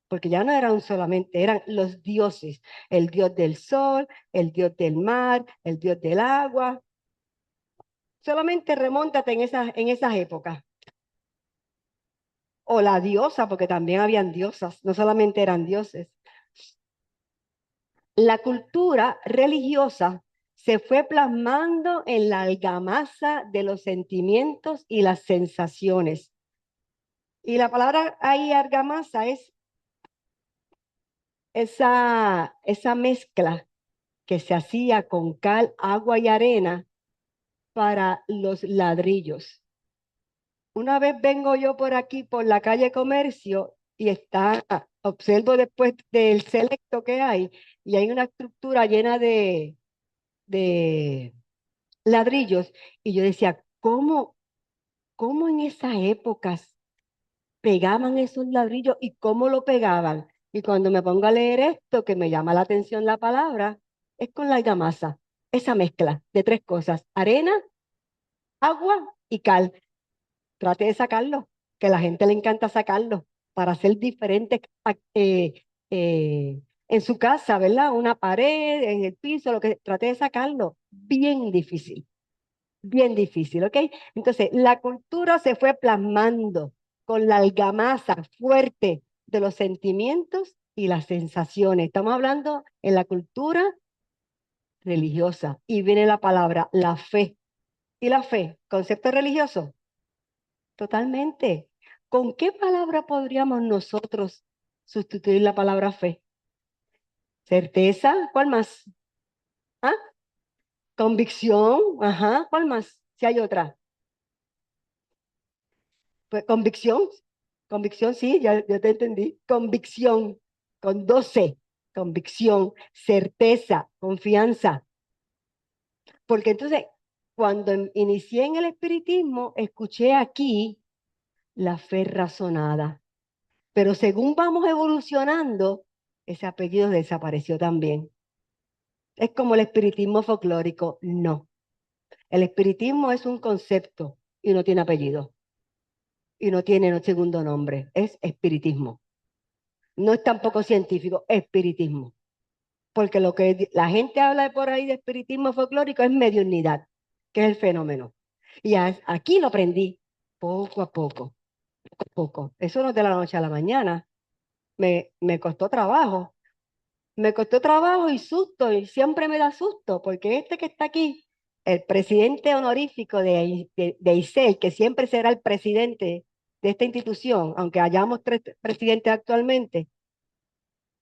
Speaker 2: Porque ya no eran solamente, eran los dioses, el dios del sol, el dios del mar, el dios del agua. Solamente remóntate en esas épocas. O la diosa, porque también habían diosas, no solamente eran dioses. La cultura religiosa se fue plasmando en la argamasa de los sentimientos y las sensaciones. Y la palabra ahí argamasa es esa mezcla que se hacía con cal, agua y arena para los ladrillos. Una vez vengo yo por aquí, por la calle Comercio, y observo después del selecto que hay, y hay una estructura llena de ladrillos, y yo decía, ¿cómo en esas épocas pegaban esos ladrillos y cómo lo pegaban? Y cuando me pongo a leer esto, que me llama la atención la palabra, es con la argamasa, esa mezcla de tres cosas, arena, agua y cal. Trate de sacarlo, que a la gente le encanta sacarlo para hacer diferentes en su casa, ¿verdad? Una pared, en el piso, lo que trate de sacarlo. Bien difícil, ¿ok? Entonces, la cultura se fue plasmando con la argamasa fuerte de los sentimientos y las sensaciones. Estamos hablando en la cultura religiosa y viene la palabra, la fe. ¿Y la fe? ¿Concepto religioso? Totalmente. ¿Con qué palabra podríamos nosotros sustituir la palabra fe? Certeza, ¿cuál más? ¿Ah? Convicción, ajá, ¿cuál más? Si hay otra. Pues convicción, sí, ya te entendí. Convicción, con 12, convicción, certeza, confianza. Porque entonces, cuando inicié en el espiritismo, escuché aquí la fe razonada. Pero según vamos evolucionando, ese apellido desapareció también. Es como el espiritismo folclórico. No. El espiritismo es un concepto y no tiene apellido. Y no tiene segundo nombre. Es espiritismo. No es tampoco científico, espiritismo. Porque lo que la gente habla por ahí de espiritismo folclórico es mediunidad. ¿Qué es el fenómeno? Y aquí lo aprendí poco a poco, poco a poco. Eso no es de la noche a la mañana. Me costó trabajo. Me costó trabajo y susto, y siempre me da susto, porque este que está aquí, el presidente honorífico de ICEL, que siempre será el presidente de esta institución, aunque hayamos 3 presidentes actualmente,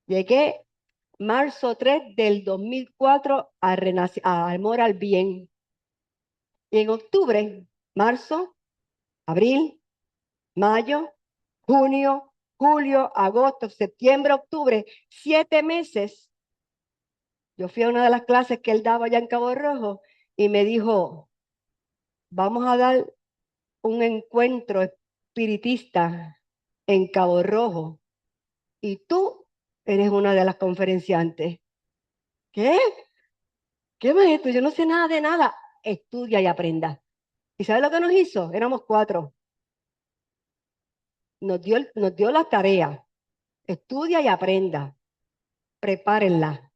Speaker 2: llegué marzo 3 del 2004 a Amor al Bien. Y en octubre, marzo, abril, mayo, junio, julio, agosto, septiembre, octubre, 7 meses. Yo fui a una de las clases que él daba allá en Cabo Rojo y me dijo, vamos a dar un encuentro espiritista en Cabo Rojo y tú eres una de las conferenciantes. ¿Qué? ¿Qué maestro? Yo no sé nada de nada. Estudia y aprenda. ¿Y sabes lo que nos hizo? Éramos 4. Nos dio la tarea. Estudia y aprenda. Prepárenla.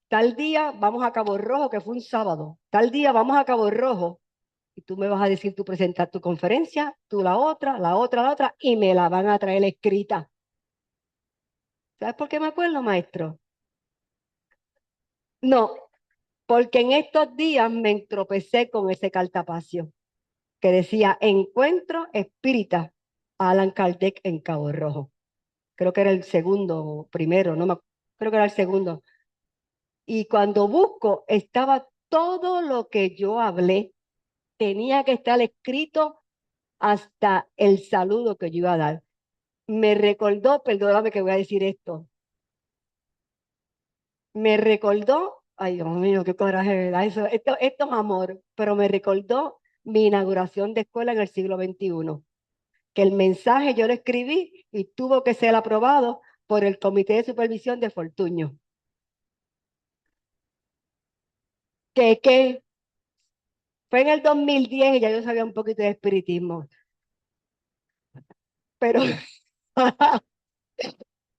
Speaker 2: Tal día vamos a Cabo Rojo, que fue un sábado. Tal día vamos a Cabo Rojo y tú me vas a decir, tú presentas tu conferencia, tú la otra, la otra, la otra, y me la van a traer escrita. ¿Sabes por qué me acuerdo, maestro? No, porque en estos días me entropecé con ese cartapacio que decía Encuentro Espírita Alan Kardec en Cabo Rojo. Creo que era el segundo, primero, no me creo que era el segundo. Y cuando busco, estaba todo lo que yo hablé, tenía que estar escrito hasta el saludo que yo iba a dar. Me recordó, perdóname que voy a decir esto, me recordó, ay Dios mío, qué coraje, ¿verdad? Esto es amor, pero me recordó mi inauguración de escuela en el siglo XXI, que el mensaje yo lo escribí y tuvo que ser aprobado por el Comité de Supervisión de Fortuño. Que fue en el 2010 y ya yo sabía un poquito de espiritismo, pero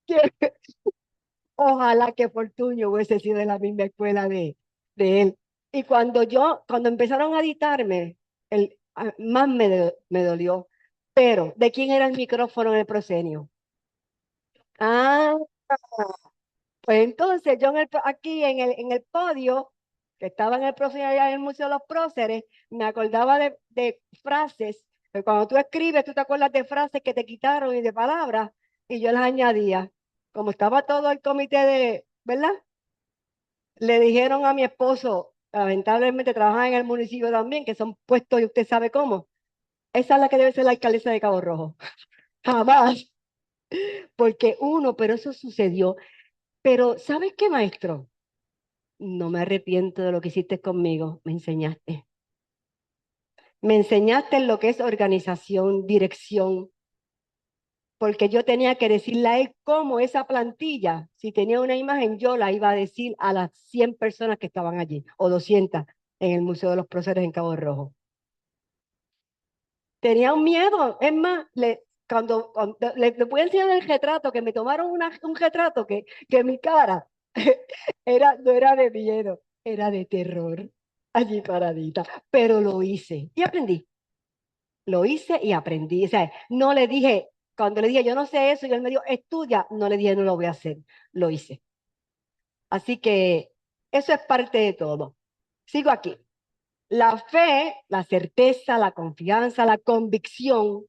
Speaker 2: que ojalá que Fortuño hubiese sido de la misma escuela de él. Y cuando empezaron a editarme, más me dolió. Pero, ¿de quién era el micrófono en el proscenio? Ah, pues entonces yo aquí en el podio, que estaba en el proscenio allá en el Museo de los Próceres, me acordaba de frases, que cuando tú escribes, tú te acuerdas de frases que te quitaron y de palabras, y yo las añadía. Como estaba todo el comité ¿verdad? Le dijeron a mi esposo, lamentablemente trabaja en el municipio también, que son puestos y usted sabe cómo. Esa es la que debe ser la alcaldesa de Cabo Rojo. Jamás, porque pero eso sucedió. Pero, ¿sabes qué, maestro? No me arrepiento de lo que hiciste conmigo, me enseñaste. Me enseñaste lo que es organización, dirección, porque yo tenía que decirle a él cómo esa plantilla, si tenía una imagen, yo la iba a decir a las 100 personas que estaban allí, o 200 en el Museo de los Próceres en Cabo Rojo. Tenía un miedo, es más, cuando le voy a enseñar el retrato, que me tomaron un retrato que mi cara no era de miedo, era de terror, allí paradita, pero lo hice y aprendí. Lo hice y aprendí. O sea, no le dije, cuando le dije, yo no sé eso, y él me dijo, estudia, no le dije, no lo voy a hacer. Lo hice. Así que eso es parte de todo. Sigo aquí. La fe, la certeza, la confianza, la convicción,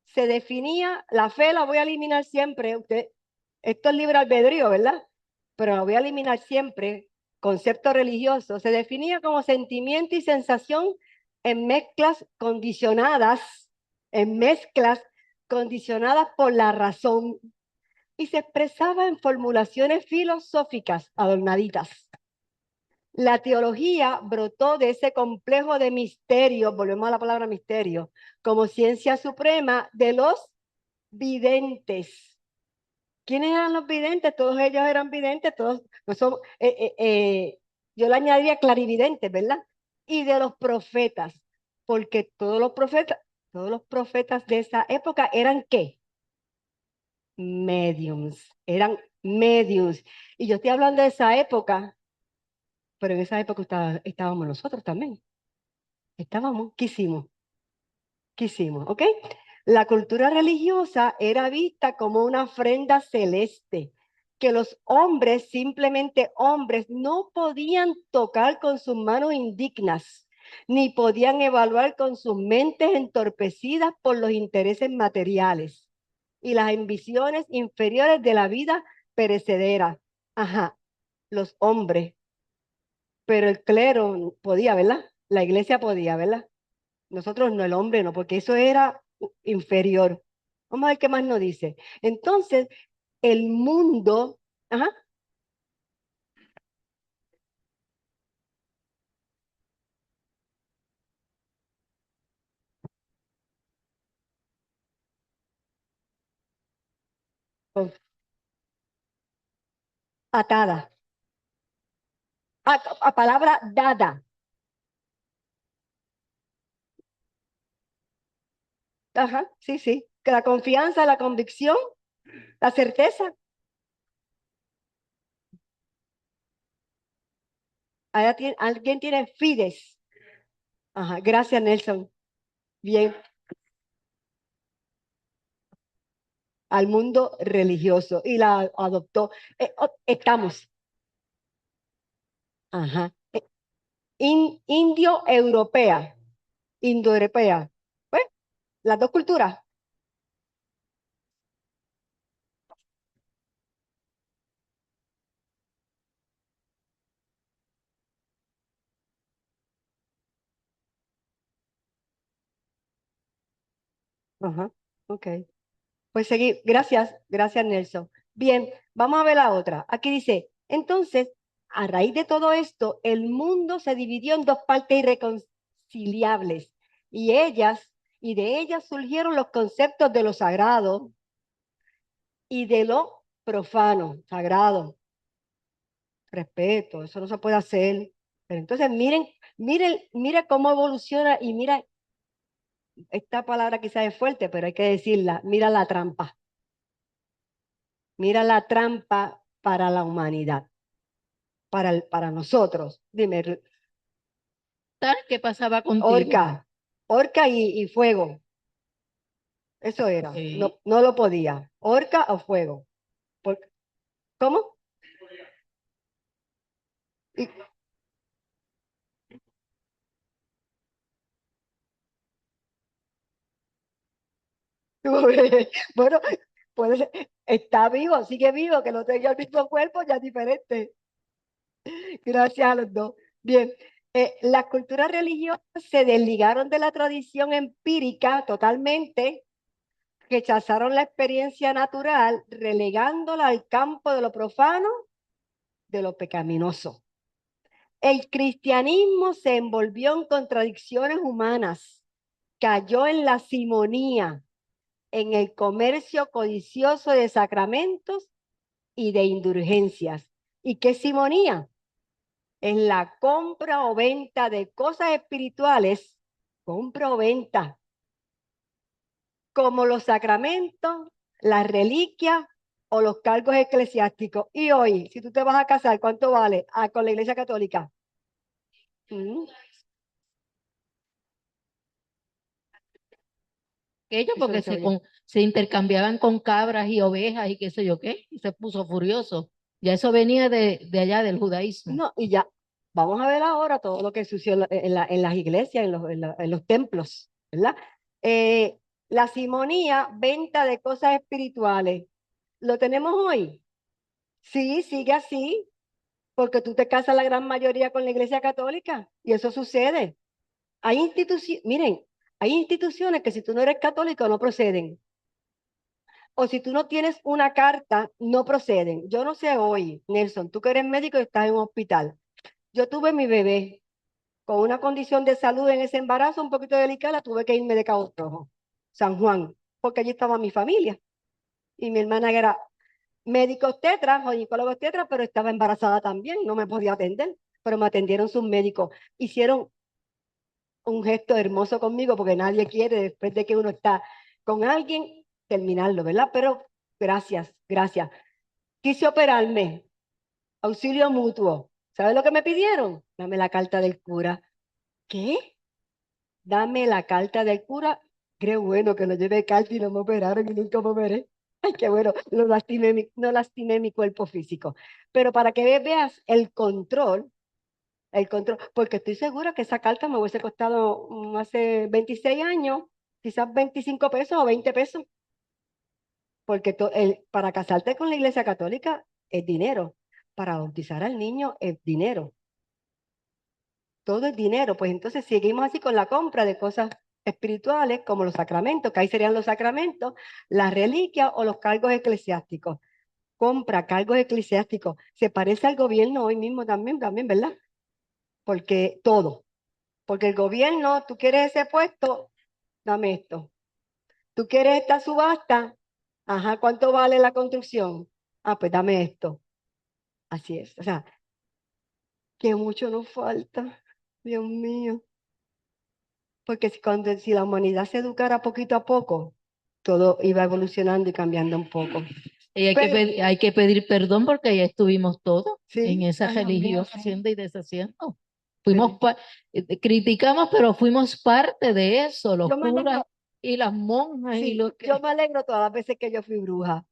Speaker 2: se definía, la fe la voy a eliminar siempre. Esto es libre albedrío, ¿verdad? Pero la voy a eliminar siempre. Concepto religioso. Se definía como sentimiento y sensación en mezclas condicionadas, en mezclas condicionadas por la razón y se expresaba en formulaciones filosóficas adornaditas. La teología brotó de ese complejo de misterios, volvemos a la palabra misterio, como ciencia suprema de los videntes. ¿Quiénes eran los videntes? Todos ellos eran videntes, todos no somos, yo le añadiría clarividentes, ¿verdad? Y de los profetas, porque todos los profetas de esa época eran ¿qué? Mediums, eran mediums. Y yo estoy hablando de esa época, pero en esa época estábamos nosotros también. Estábamos, ¿qué hicimos? ¿Qué hicimos? ¿Ok? La cultura religiosa era vista como una ofrenda celeste que los hombres, simplemente hombres, no podían tocar con sus manos indignas, ni podían evaluar con sus mentes entorpecidas por los intereses materiales y las ambiciones inferiores de la vida perecedera. Ajá, los hombres, pero el clero podía, ¿verdad? La iglesia podía, ¿verdad? Nosotros no, el hombre no, porque eso era inferior. Vamos a ver qué más nos dice. Entonces, el mundo, ajá, con- atada, a palabra dada. Ajá, sí, sí. Que la confianza, la convicción, la certeza. Alguien tiene fides. Ajá, gracias, Nelson. Bien, al mundo religioso y la adoptó. Estamos. Ajá. Indio-europea, indoeuropea. Pues, las dos culturas. Ajá, ok. Pues seguir, gracias Nelson. Bien, vamos a ver la otra. Aquí dice, entonces, a raíz de todo esto, el mundo se dividió en dos partes irreconciliables y de ellas surgieron los conceptos de lo sagrado y de lo profano, sagrado, respeto, eso no se puede hacer. Pero entonces mira cómo evoluciona y mira, esta palabra quizás es fuerte, pero hay que decirla, mira la trampa. Mira la trampa para la humanidad, para nosotros. Dime,
Speaker 1: ¿Qué pasaba contigo?
Speaker 2: orca y fuego. Eso era.
Speaker 1: Sí.
Speaker 2: No lo podía. Orca o fuego. Por- ¿Cómo? Y- bueno, puede ser, está vivo, sigue vivo, que no tenga el mismo cuerpo, ya es diferente. Gracias a los dos. Bien, las culturas religiosas se desligaron de la tradición empírica totalmente, rechazaron la experiencia natural, relegándola al campo de lo profano, de lo pecaminoso. El cristianismo se envolvió en contradicciones humanas, cayó en la simonía, en el comercio codicioso de sacramentos y de indulgencias. ¿Y qué es simonía? Es la compra o venta de cosas espirituales, compra o venta, como los sacramentos, las reliquias o los cargos eclesiásticos. Y hoy, si tú te vas a casar, ¿cuánto vale? Ah, con la Iglesia Católica. Mm,
Speaker 1: Ellos
Speaker 2: eso no
Speaker 1: porque
Speaker 2: se oye.
Speaker 1: se intercambiaban con cabras y ovejas y qué sé yo qué, y se puso furioso. Ya eso venía de allá del judaísmo.
Speaker 2: No, y ya, vamos a ver ahora todo lo que sucedió en las iglesias, en los templos, ¿verdad? La simonía, venta de cosas espirituales, ¿lo tenemos hoy? Sí, sigue así, porque tú te casas la gran mayoría con la Iglesia Católica y eso sucede. Hay instituciones, miren, hay instituciones que si tú no eres católico no proceden. O si tú no tienes una carta, no proceden. Yo no sé hoy, Nelson, tú que eres médico y estás en un hospital. Yo tuve mi bebé con una condición de salud en ese embarazo un poquito delicada, tuve que irme de Cabo Rojo, San Juan, porque allí estaba mi familia. Y mi hermana era médico obstetra, ginecólogo obstetra, pero estaba embarazada también, no me podía atender, pero me atendieron sus médicos. Hicieron un gesto hermoso conmigo porque nadie quiere después de que uno está con alguien terminarlo, ¿verdad? Pero gracias. Quise operarme, auxilio mutuo. ¿Sabes lo que me pidieron? Dame la carta del cura. ¿Qué? dame la carta del cura. Qué bueno que no llevé carta y no me operaron y nunca me operé. Ay, qué bueno, no lastimé mi cuerpo físico. Pero para que veas el control, porque estoy segura que esa carta me hubiese costado hace 26 años, quizás 25 pesos o 20 pesos, porque para casarte con la Iglesia Católica es dinero, para bautizar al niño es dinero, todo es dinero. Pues entonces seguimos así con la compra de cosas espirituales como los sacramentos, que ahí serían los sacramentos, las reliquias o los cargos eclesiásticos. Compra cargos eclesiásticos. Se parece al gobierno hoy mismo también, ¿verdad? Porque todo. Porque el gobierno, tú quieres ese puesto, dame esto. Tú quieres esta subasta, ajá, ¿cuánto vale la construcción? Ah, pues dame esto. Así es. O sea, que mucho nos falta, Dios mío. Porque si la humanidad se educara poquito a poco, todo iba evolucionando y cambiando un poco.
Speaker 1: Y
Speaker 2: Pero,
Speaker 1: hay que pedir perdón porque ya estuvimos todos en
Speaker 2: sí,
Speaker 1: esa
Speaker 2: ay, Dios mío,
Speaker 1: religión
Speaker 2: sí.
Speaker 1: haciendo y deshaciendo.
Speaker 2: Pero
Speaker 1: Criticamos, pero fuimos parte de eso, los
Speaker 2: yo me
Speaker 1: curas
Speaker 2: alegro,
Speaker 1: y las monjas y
Speaker 2: sí,
Speaker 1: los
Speaker 2: yo
Speaker 1: que...
Speaker 2: me alegro todas las veces que yo fui bruja.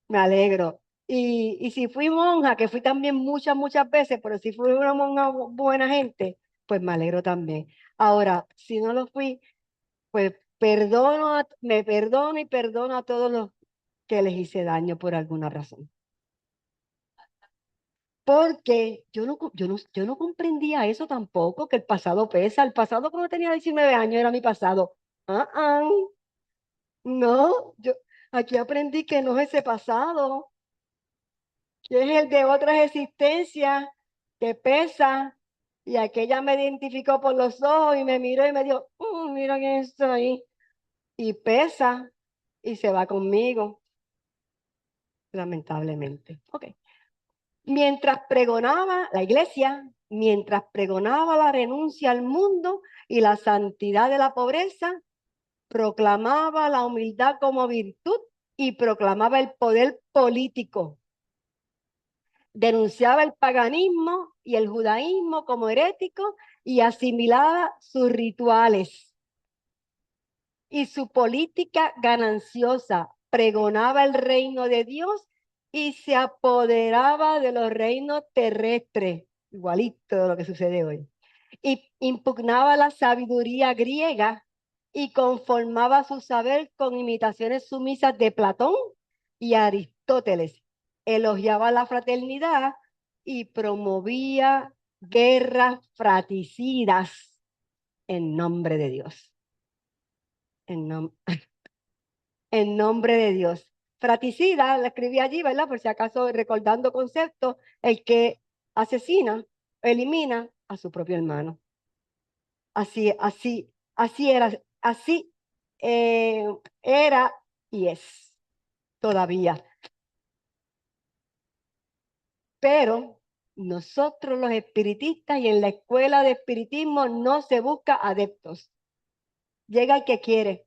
Speaker 2: Me alegro. Y si fui monja, que fui también muchas veces, pero si fui una monja buena gente, pues me alegro también. Ahora, si no lo fui, pues me perdono y perdono a todos los que les hice daño por alguna razón. Porque yo no comprendía eso tampoco, que el pasado pesa. El pasado cuando tenía 19 años era mi pasado. Ah, no, yo aquí aprendí que no es ese pasado, que es el de otras existencias, que pesa. Y aquella me identificó por los ojos y me miró y me dijo, mira quién está ahí. Y pesa y se va conmigo, lamentablemente. Ok. Mientras pregonaba la iglesia, mientras pregonaba la renuncia al mundo y la santidad de la pobreza, proclamaba la humildad como virtud y proclamaba el poder político. Denunciaba el paganismo y el judaísmo como heréticos y asimilaba sus rituales y su política gananciosa. Pregonaba el reino de Dios y se apoderaba de los reinos terrestres, igualito de lo que sucede hoy. Y impugnaba la sabiduría griega y conformaba su saber con imitaciones sumisas de Platón y Aristóteles. Elogiaba la fraternidad y promovía guerras fratricidas en nombre de Dios. En, nom en nombre de Dios. Fratricida, la escribí allí, ¿verdad? Por si acaso recordando conceptos, el que asesina, elimina a su propio hermano. Así era, así era y es todavía. Pero nosotros los espiritistas y en la escuela de espiritismo no se busca adeptos. Llega el que quiere.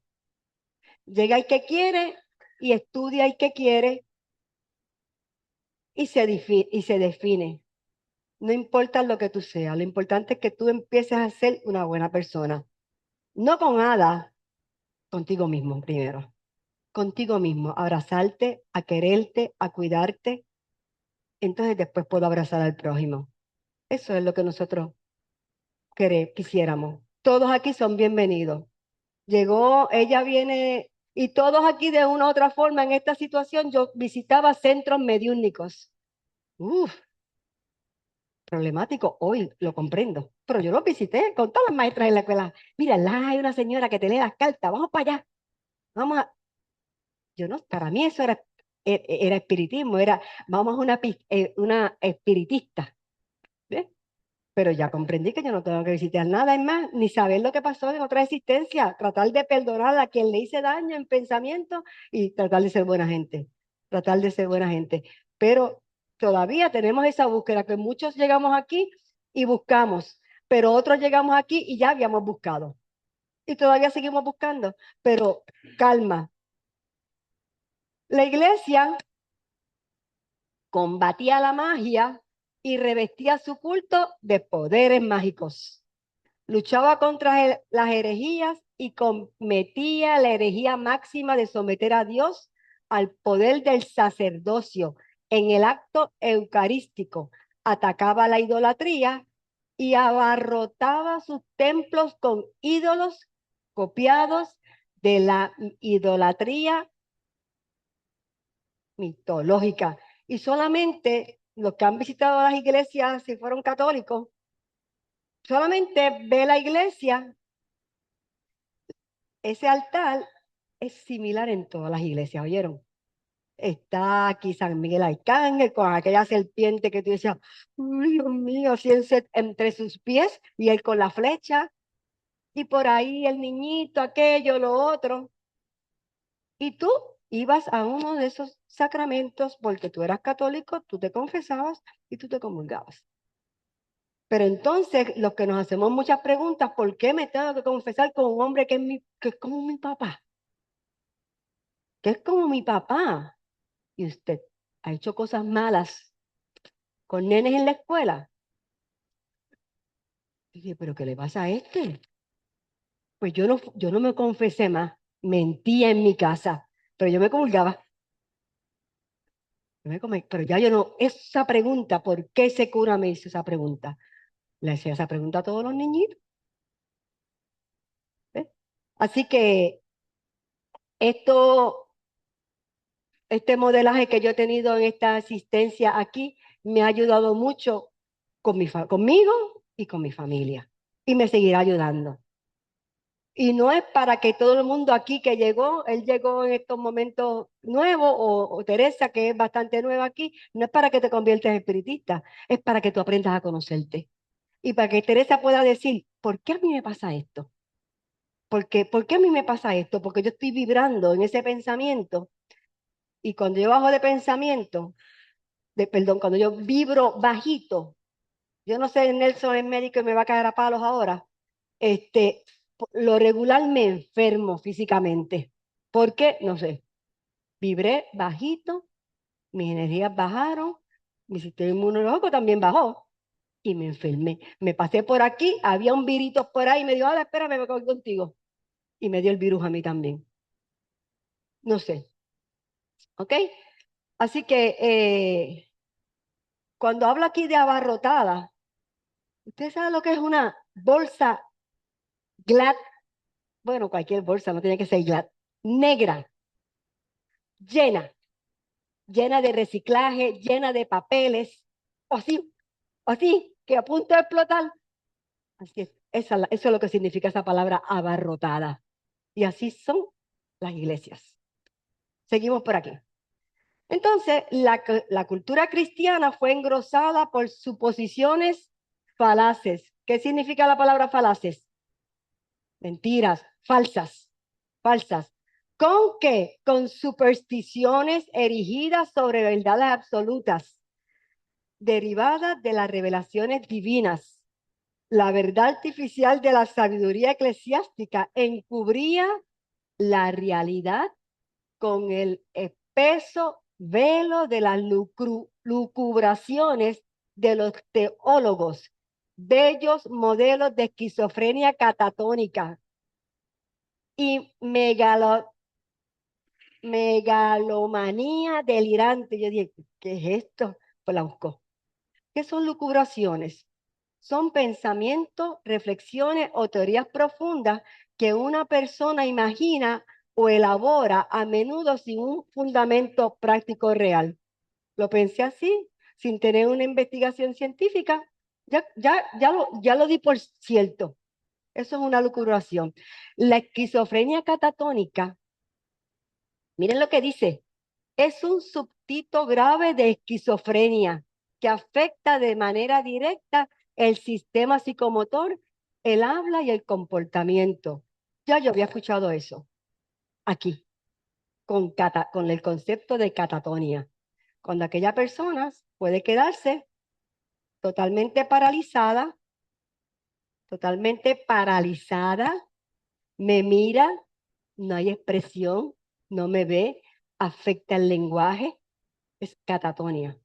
Speaker 2: Llega el que quiere y estudia el que quiere y se define. No importa lo que tú seas, lo importante es que tú empieces a ser una buena persona. No con hadas, contigo mismo primero. Contigo mismo, abrazarte, a quererte, a cuidarte. Entonces después puedo abrazar al prójimo. Eso es lo que nosotros quisiéramos. Todos aquí son bienvenidos. Llegó, ella viene, y todos aquí de una u otra forma en esta situación, yo visitaba centros mediúnicos. Uf, problemático, hoy lo comprendo, pero yo lo visité con todas las maestras en la escuela. Mira, hay una señora que te lee las cartas, vamos para allá, vamos a... Yo no, para mí eso era espiritismo, vamos a una espiritista, ¿ves? Pero ya comprendí que yo no tengo que visitar nada, es más, ni saber lo que pasó en otra existencia, tratar de perdonar a quien le hice daño en pensamiento y tratar de ser buena gente, tratar de ser buena gente. Pero todavía tenemos esa búsqueda, que muchos llegamos aquí y buscamos, pero otros llegamos aquí y ya habíamos buscado. Y todavía seguimos buscando, pero calma. La iglesia combatía la magia y revestía su culto de poderes mágicos. Luchaba contra las herejías y cometía la herejía máxima de someter a Dios al poder del sacerdocio en el acto eucarístico. Atacaba la idolatría y abarrotaba sus templos con ídolos copiados de la idolatría mitológica. Y solamente los que han visitado las iglesias, si fueron católicos, solamente ve la iglesia, ese altar es similar en todas las iglesias, ¿oyeron? Está aquí San Miguel Arcángel con aquella serpiente que tú decías, uy, Dios mío, así entre sus pies y él con la flecha, y por ahí el niñito, aquello, lo otro. Y tú ibas a uno de esos sacramentos porque tú eras católico, tú te confesabas y tú te comulgabas. Pero entonces los que nos hacemos muchas preguntas, ¿por qué me tengo que confesar con un hombre que es como mi papá? Que es como mi papá. Y usted ha hecho cosas malas con nenes en la escuela. Y dije, ¿pero qué le pasa a este? Pues yo no me confesé más, mentía en mi casa, pero yo me comulgaba. Pero ya yo no, esa pregunta, ¿por qué ese cura me hizo esa pregunta? Le hacía esa pregunta a todos los niñitos. ¿Ves? Así que esto, este modelaje que yo he tenido en esta asistencia aquí me ha ayudado mucho conmigo y con mi familia. Y me seguirá ayudando. Y no es para que todo el mundo aquí que llegó, él llegó en estos momentos nuevos, o Teresa, que es bastante nueva aquí, no es para que te conviertas en espiritista, es para que tú aprendas a conocerte. Y para que Teresa pueda decir, ¿por qué a mí me pasa esto? ¿Por qué a mí me pasa esto? Porque yo estoy vibrando en ese pensamiento. Y cuando yo bajo de pensamiento, perdón, cuando yo vibro bajito, yo no sé, Nelson es médico y me va a caer a palos ahora, lo regular me enfermo físicamente. ¿Por qué? No sé. Vibré bajito, mis energías bajaron, mi sistema inmunológico también bajó y me enfermé. Me pasé por aquí, había un virito por ahí y me dijo, hola, espérame, me voy contigo. Y me dio el virus a mí también. No sé, ¿ok? Así que cuando hablo aquí de abarrotada, ¿usted sabe lo que es una bolsa Glad? Bueno, cualquier bolsa, no tiene que ser Glad. Negra, llena, llena de reciclaje, llena de papeles, o así, que a punto de explotar. Así es, eso es lo que significa esa palabra abarrotada. Y así son las iglesias. Seguimos por aquí. Entonces, la cultura cristiana fue engrosada por suposiciones falaces. ¿Qué significa la palabra falaces? Mentiras, falsas, falsas. ¿Con qué? Con supersticiones erigidas sobre verdades absolutas, derivadas de las revelaciones divinas. La verdad artificial de la sabiduría eclesiástica encubría la realidad con el espeso velo de las lucubraciones de los teólogos, bellos modelos de esquizofrenia catatónica y megalomanía delirante. Yo dije, ¿qué es esto? Pues la buscó. ¿Qué son lucubraciones? Son pensamientos, reflexiones o teorías profundas que una persona imagina o elabora a menudo sin un fundamento práctico real. Lo pensé así, sin tener una investigación científica. Ya lo di por cierto. Eso es una lucubración. La esquizofrenia catatónica, miren lo que dice, es un subtito grave de esquizofrenia que afecta de manera directa el sistema psicomotor, el habla y el comportamiento. Ya yo había escuchado eso aquí, con el concepto de catatonia, cuando aquella persona puede quedarse totalmente paralizada, me mira, no hay expresión, no me ve, afecta el lenguaje, es catatonia.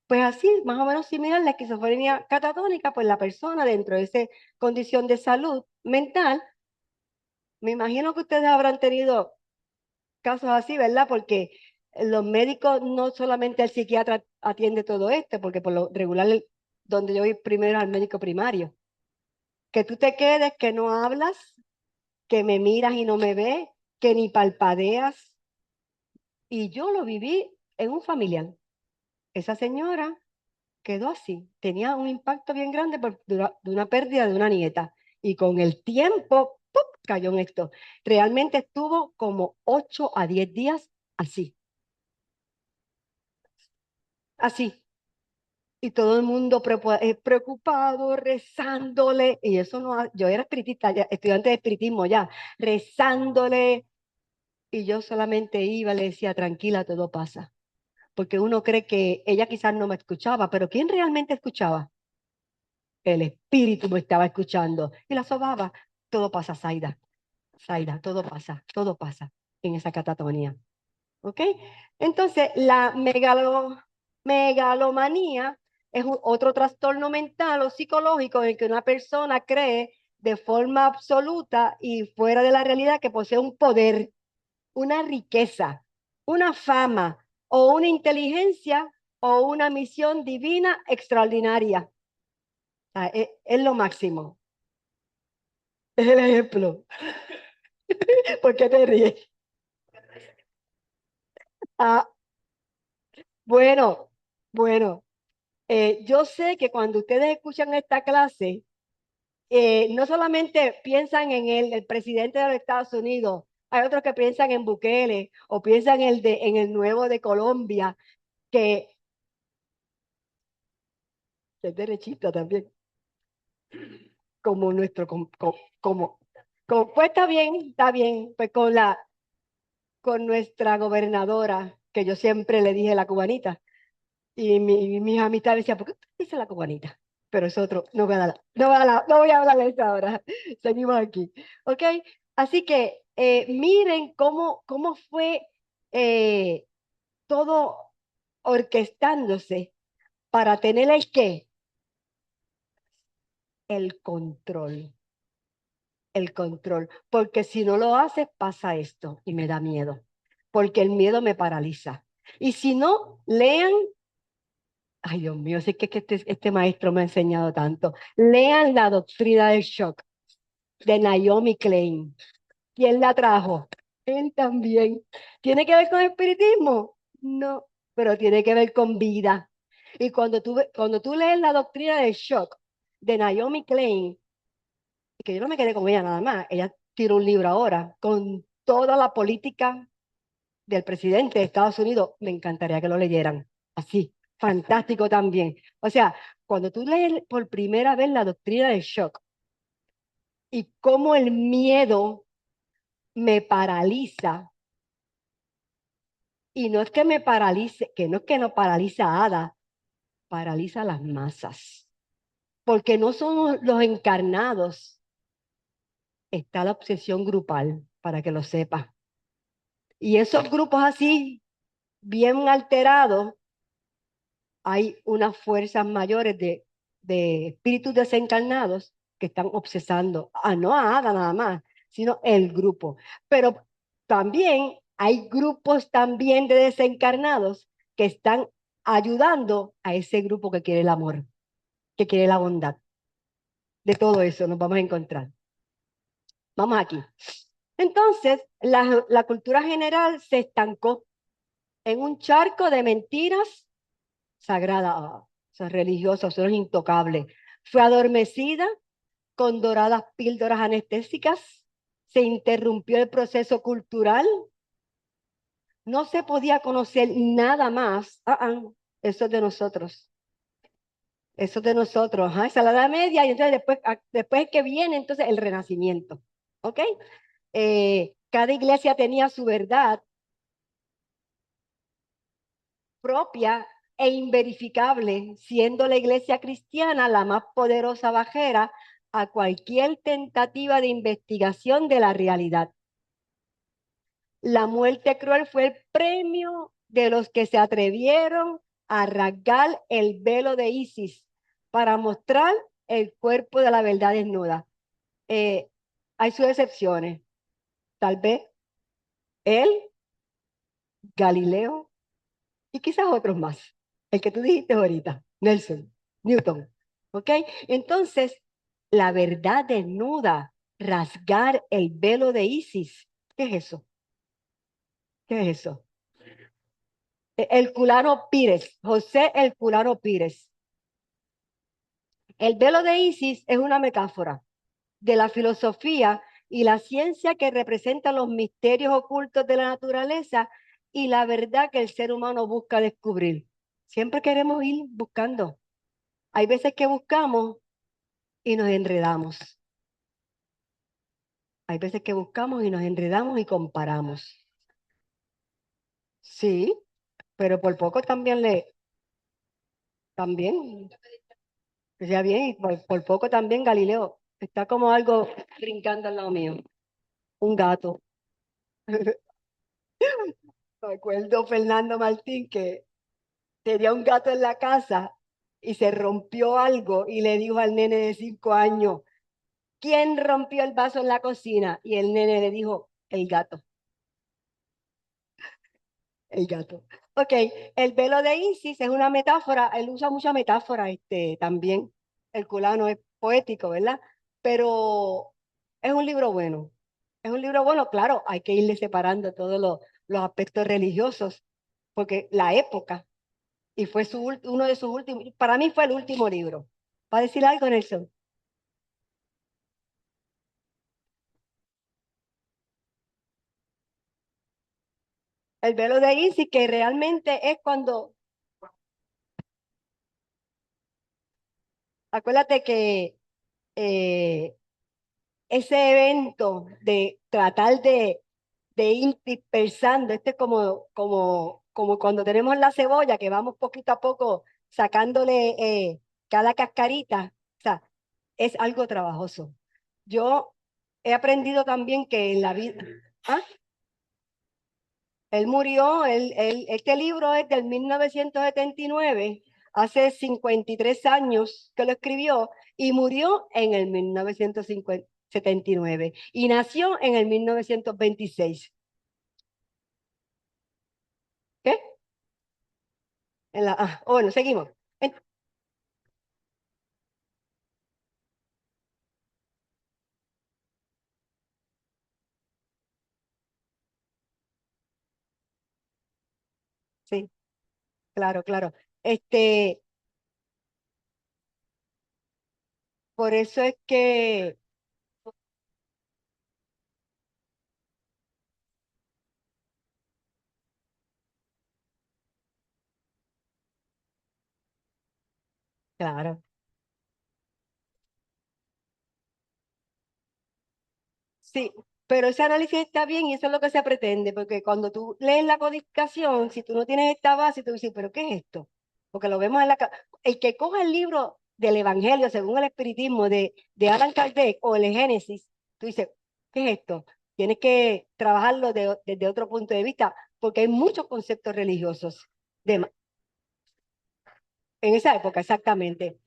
Speaker 2: Pues así, más o menos similar, la esquizofrenia catatónica, pues la persona dentro de esa condición de salud mental, me imagino que ustedes habrán tenido casos así, ¿verdad? Porque los médicos, no solamente el psiquiatra atiende todo esto, porque por lo regular donde yo voy primero al médico primario. Que tú te quedes, que no hablas, que me miras y no me ves, que ni palpadeas. Y yo lo viví en un familiar. Esa señora quedó así, tenía un impacto bien grande de una pérdida de una nieta. Y con el tiempo, ¡pum!, cayó en esto. Realmente estuvo como 8 a 10 días así. Así. Y todo el mundo preocupado, rezándole, y eso no, yo era espiritista, estudiante de espiritismo ya, rezándole, y yo solamente iba, le decía, tranquila, todo pasa, porque uno cree que ella quizás no me escuchaba, pero ¿quién realmente escuchaba? El espíritu me estaba escuchando, y la sobaba, todo pasa, Zaida, Zaida, todo pasa en esa catatonía, ¿ok? Entonces, la megalomanía es otro trastorno mental o psicológico en el que una persona cree de forma absoluta y fuera de la realidad que posee un poder, una riqueza, una fama o una inteligencia o una misión divina extraordinaria. O sea, es lo máximo. Es el ejemplo. ¿Por qué te ríes? Ah, bueno, bueno. Yo sé que cuando ustedes escuchan esta clase, no solamente piensan en el presidente de los Estados Unidos, hay otros que piensan en Bukele o piensan en el nuevo de Colombia, que es derechista también, como nuestro, pues está bien, pues con nuestra gobernadora, que yo siempre le dije la cubanita. Y mis amistades decían, ¿por qué usted dice la cubanita? Pero es otro, no voy a dar, no voy a hablar de eso ahora. Seguimos aquí. ¿Ok? Así que miren cómo fue eh, todo orquestándose para tener el qué, el control. El control. Porque si no lo haces, pasa esto y me da miedo. Porque el miedo me paraliza. Y si no, lean. Ay, Dios mío, sí que este maestro me ha enseñado tanto. Lean La doctrina del shock de Naomi Klein. ¿Quién la trajo? Él también. ¿Tiene que ver con espiritismo? No, pero tiene que ver con vida. Y cuando tú lees La doctrina del shock de Naomi Klein, que yo no me quedé con ella nada más, ella tiró un libro ahora con toda la política del presidente de Estados Unidos, me encantaría que lo leyeran. Así, fantástico también. O sea, cuando tú lees por primera vez la doctrina del shock y cómo el miedo me paraliza, y no es que me paralice, que no es que no paraliza a Ada, paraliza a las masas. Porque no son los encarnados, está la obsesión grupal, para que lo sepas. Y esos grupos así, bien alterados, hay unas fuerzas mayores de espíritus desencarnados que están obsesando, no a Ada nada más, sino el grupo. Pero también hay grupos también de desencarnados que están ayudando a ese grupo que quiere el amor, que quiere la bondad. De todo eso nos vamos a encontrar. Vamos aquí. Entonces, la cultura general se estancó en un charco de mentiras sagradas, son religiosas, son intocables. Fue adormecida con doradas píldoras anestésicas, se interrumpió el proceso cultural, no se podía conocer nada más. Eso es de nosotros. Eso es de nosotros. Esa es la Edad Media y entonces después es que viene entonces el Renacimiento. ¿Ok? Cada iglesia tenía su verdad propia e inverificable, siendo la iglesia cristiana la más poderosa bajera a cualquier tentativa de investigación de la realidad. La muerte cruel fue el premio de los que se atrevieron a rasgar el velo de Isis para mostrar el cuerpo de la verdad desnuda. Hay sus excepciones. Tal vez él, Galileo y quizás otros más. El que tú dijiste ahorita, Nelson, Newton. ¿Ok? Entonces, la verdad desnuda, rasgar el velo de Isis. ¿Qué es eso? ¿Qué es eso? Herculano Pires, José Herculano Pires. El velo de Isis es una metáfora de la filosofía y la ciencia que representa los misterios ocultos de la naturaleza y la verdad que el ser humano busca descubrir. Siempre queremos ir buscando. Hay veces que buscamos y nos enredamos. Hay veces que buscamos y nos enredamos y comparamos. Sí, pero por poco también, que sea bien, y por poco también Galileo está como algo brincando al lado mío. Un gato. Me acuerdo Fernando Martín que tenía un gato en la casa y se rompió algo y le dijo al nene de 5 años, ¿quién rompió el vaso en la cocina? Y el nene le dijo, el gato, el gato. Ok, el velo de Isis es una metáfora, él usa mucha metáfora también, el culano es poético, ¿verdad? Pero es un libro bueno, es un libro bueno, claro, hay que irle separando todos los aspectos religiosos, porque la época, y fue uno de sus últimos, para mí fue el último libro. ¿Va a decir algo, Nelson? El velo de Isis, que realmente es cuando, acuérdate que eh, ese evento de tratar de ir dispersando, este es como cuando tenemos la cebolla, que vamos poquito a poco sacándole cada cascarita, o sea, es algo trabajoso. Yo he aprendido también que en la vida, ¿ah? Él murió, este libro es del 1979, hace 53 años que lo escribió y murió en el 1979 y nació en el 1926. ¿Qué? Bueno, seguimos. En- Sí, claro, claro. Este, por eso es que, claro. Sí, pero ese análisis está bien y eso es lo que se pretende, porque cuando tú lees la codificación, si tú no tienes esta base, tú dices, ¿pero qué es esto? Porque lo vemos en la... El que coja el libro del Evangelio según el Espiritismo de Allan Kardec o el Génesis, tú dices, ¿qué es esto? Tienes que trabajarlo desde otro punto de vista, porque hay muchos conceptos religiosos en esa época, exactamente.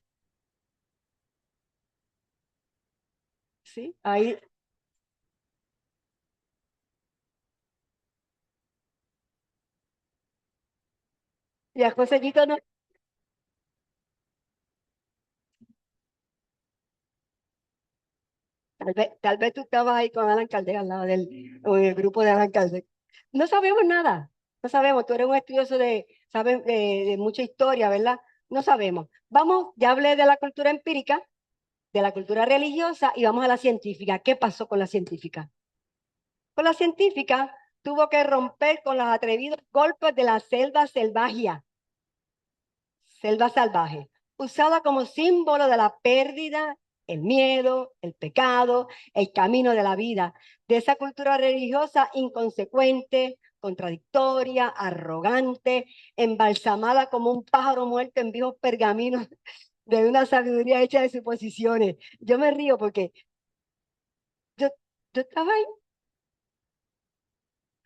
Speaker 2: Sí, ahí, y a Josellito no. Tal vez tú estabas ahí con Alan Kardec al lado o en el grupo de Alan Kardec. No sabemos nada, no sabemos. Tú eres un estudioso sabes, de mucha historia, ¿verdad? No sabemos. Vamos, ya hablé de la cultura empírica, de la cultura religiosa y vamos a la científica. ¿Qué pasó con la científica? Con la científica tuvo que romper con los atrevidos golpes de la selva salvaje, usada como símbolo de la pérdida, el miedo, el pecado, el camino de la vida, de esa cultura religiosa inconsecuente, contradictoria, arrogante, embalsamada como un pájaro muerto en viejos pergaminos de una sabiduría hecha de suposiciones. Yo me río porque yo, yo estaba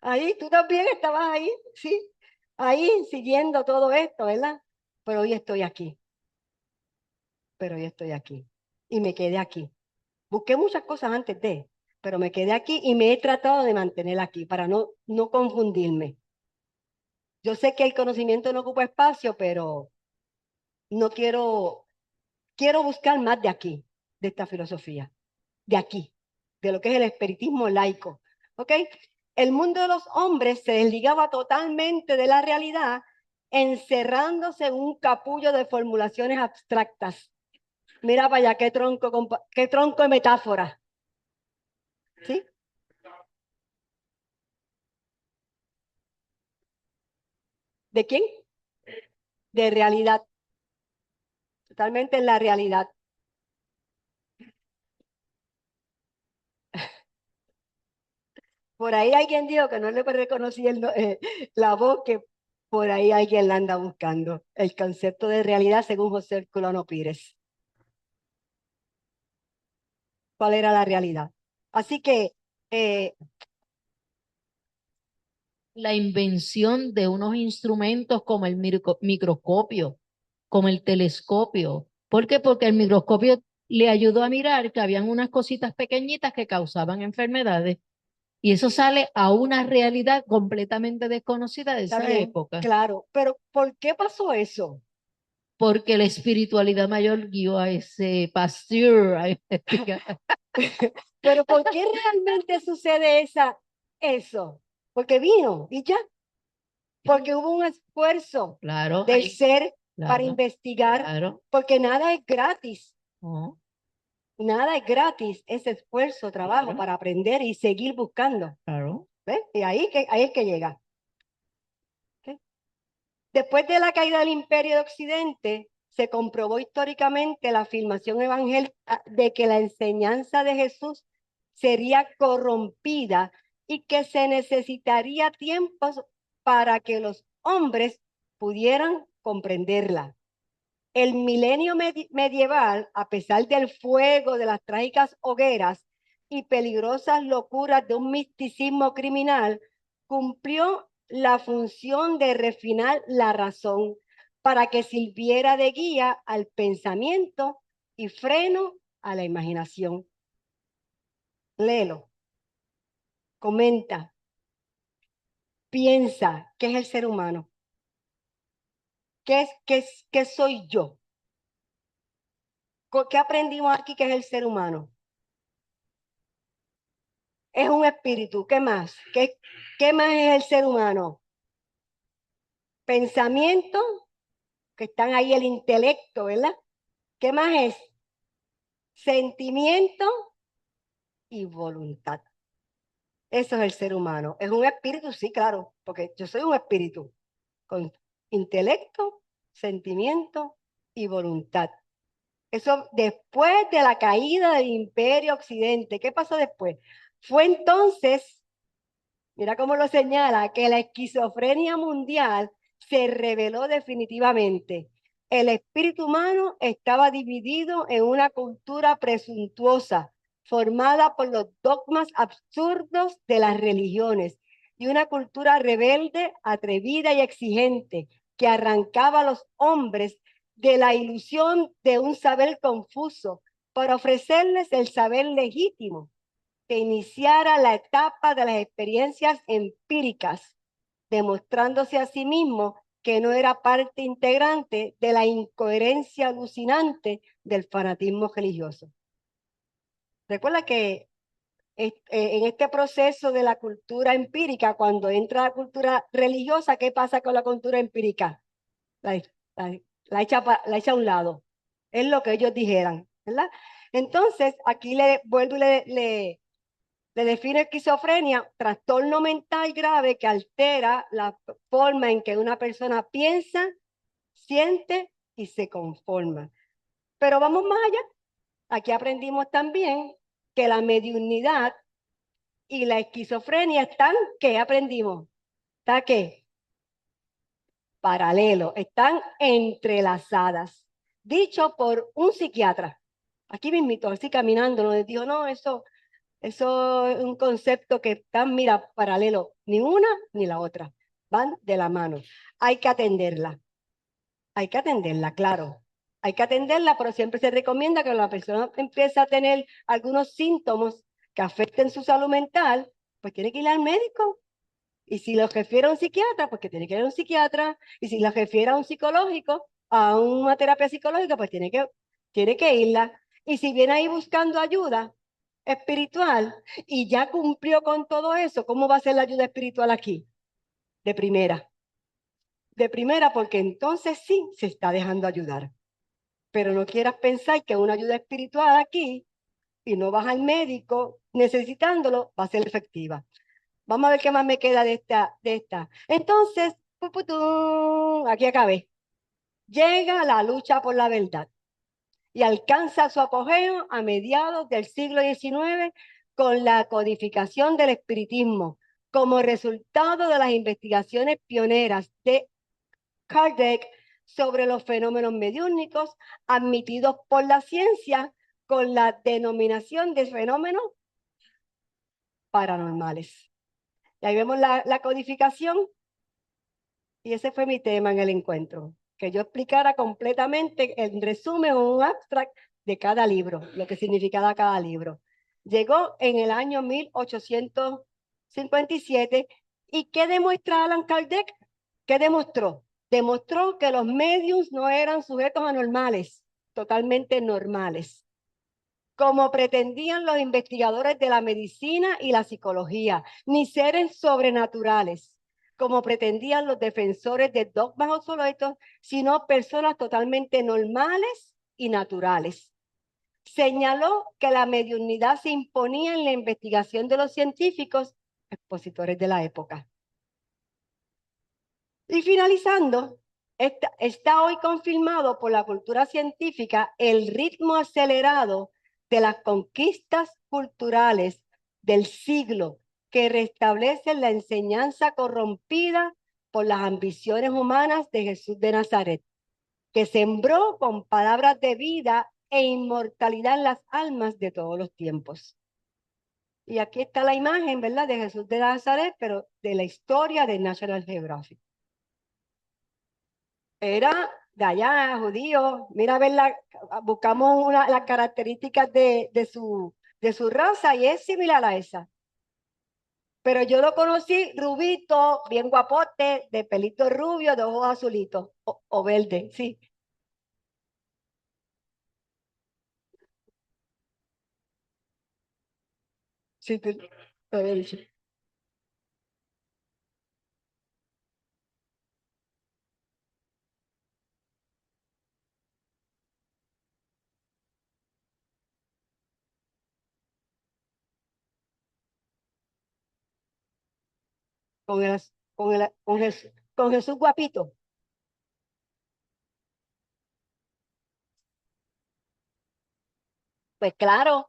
Speaker 2: ahí, tú también estabas ahí, sí, ahí siguiendo todo esto, ¿verdad? pero hoy estoy aquí. Pero hoy estoy aquí. Y me quedé aquí. Busqué muchas cosas antes de, pero me quedé aquí y me he tratado de mantener aquí para no confundirme. Yo sé que el conocimiento no ocupa espacio, pero no quiero buscar más de aquí, de esta filosofía, de aquí, de lo que es el espiritismo laico. ¿Ok? El mundo de los hombres se desligaba totalmente de la realidad, encerrándose en un capullo de formulaciones abstractas. Mira para allá, qué tronco de metáfora. ¿Sí? ¿De quién? De realidad. Totalmente en la realidad. Por ahí alguien dijo que no le reconocí la voz, que por ahí alguien la anda buscando. El concepto de realidad según José Herculano Pires. ¿Cuál era la realidad? Así que
Speaker 1: La invención de unos instrumentos como el microscopio, como el telescopio. ¿Por qué? Porque el microscopio le ayudó a mirar que habían unas cositas pequeñitas que causaban enfermedades y eso sale a una realidad completamente desconocida de
Speaker 2: está
Speaker 1: esa
Speaker 2: bien,
Speaker 1: época,
Speaker 2: claro, pero ¿por qué pasó eso?
Speaker 1: porque la espiritualidad mayor guió a ese Pasteur a investigar.
Speaker 2: Pero ¿por qué realmente sucede eso? Porque vino y ya, porque hubo un esfuerzo
Speaker 1: Claro,
Speaker 2: del ser para
Speaker 1: claro,
Speaker 2: investigar,
Speaker 1: claro.
Speaker 2: porque nada es gratis.
Speaker 1: Oh,
Speaker 2: Nada es gratis, es esfuerzo, trabajo
Speaker 1: claro,
Speaker 2: para aprender y seguir buscando.
Speaker 1: claro.
Speaker 2: ¿Ves? Y ahí es que llega. ¿Ok? Después de la caída del Imperio de Occidente, se comprobó históricamente la afirmación evangélica de que la enseñanza de Jesús sería corrompida y que se necesitaría tiempos para que los hombres pudieran comprenderla. El milenio medieval, a pesar del fuego de las trágicas hogueras y peligrosas locuras de un misticismo criminal, cumplió la función de refinar la razón para que sirviera de guía al pensamiento y freno a la imaginación. Léelo, comenta, piensa, ¿qué es el ser humano? ¿Qué soy yo? ¿Qué aprendimos aquí que es el ser humano? Es un espíritu. ¿Qué más? ¿Qué más es el ser humano? Pensamiento, que están ahí el intelecto, ¿verdad? ¿Qué más es? Sentimiento y voluntad. Eso es el ser humano. Es un espíritu, sí, claro, porque yo soy un espíritu con intelecto, sentimiento y voluntad. Eso después de la caída del Imperio Occidente. ¿Qué pasó después? Fue entonces, mira cómo lo señala, que la esquizofrenia mundial se reveló definitivamente. El espíritu humano estaba dividido en una cultura presuntuosa, formada por los dogmas absurdos de las religiones, y una cultura rebelde, atrevida y exigente, que arrancaba a los hombres de la ilusión de un saber confuso para ofrecerles el saber legítimo que iniciara la etapa de las experiencias empíricas, demostrándose a sí mismo que no era parte integrante de la incoherencia alucinante del fanatismo religioso. Recuerda que en este proceso de la cultura empírica, cuando entra la cultura religiosa, ¿qué pasa con la cultura empírica? La, la echa a un lado. Es lo que ellos dijeran, ¿verdad? Entonces, aquí le vuelvo y le define esquizofrenia, trastorno mental grave que altera la forma en que una persona piensa, siente y se conforma. Pero vamos más allá. Aquí aprendimos también que la mediunidad y la esquizofrenia están, ¿qué aprendimos? ¿Está qué? Paralelo, están entrelazadas. Dicho por un psiquiatra. Aquí mismito, así caminando, nos dijo, no, eso es un concepto que están, mira, paralelo, ni una ni la otra, van de la mano. Hay que atenderla. Hay que atenderla, claro. Hay que atenderla, pero siempre se recomienda que la persona empieza a tener algunos síntomas que afecten su salud mental, pues tiene que ir al médico. Y si lo refiere a un psiquiatra, pues que tiene que ir a un psiquiatra. Y si lo refiere a un psicológico, a una terapia psicológica, pues tiene que irla. Y si viene ahí buscando ayuda espiritual y ya cumplió con todo eso, ¿cómo va a ser la ayuda espiritual aquí? De primera. De primera, porque entonces sí se está dejando ayudar. Pero no quieras pensar que una ayuda espiritual aquí y no vas al médico necesitándolo, va a ser efectiva. Vamos a ver qué más me queda de esta. Entonces, aquí acabé. Llega la lucha por la verdad y alcanza su apogeo a mediados del siglo XIX con la codificación del espiritismo como resultado de las investigaciones pioneras de Kardec sobre los fenómenos mediúnicos admitidos por la ciencia con la denominación de fenómenos paranormales. Y ahí vemos la codificación y ese fue mi tema en el encuentro, que yo explicara completamente en resumen o un abstract de cada libro, lo que significaba cada libro. Llegó en el año 1857 y ¿qué demuestra Allan Kardec? ¿Qué demostró? Demostró que los mediums no eran sujetos anormales, totalmente normales, como pretendían los investigadores de la medicina y la psicología, ni seres sobrenaturales, como pretendían los defensores de dogmas obsoletos, sino personas totalmente normales y naturales. Señaló que la mediunidad se imponía en la investigación de los científicos expositores de la época. Y finalizando, está hoy confirmado por la cultura científica el ritmo acelerado de las conquistas culturales del siglo que restablecen la enseñanza corrompida por las ambiciones humanas de Jesús de Nazaret, que sembró con palabras de vida e inmortalidad en las almas de todos los tiempos. Y aquí está la imagen, ¿verdad?, de Jesús de Nazaret, pero de la historia de National Geographic. Era de allá, judío. Mira, a ver, buscamos las características de su raza y es similar a esa. Pero yo lo conocí rubito, bien guapote, de pelito rubio, de ojos azulitos o verde, sí. Sí, lo había dicho. Con, el, con Jesús guapito. Pues claro.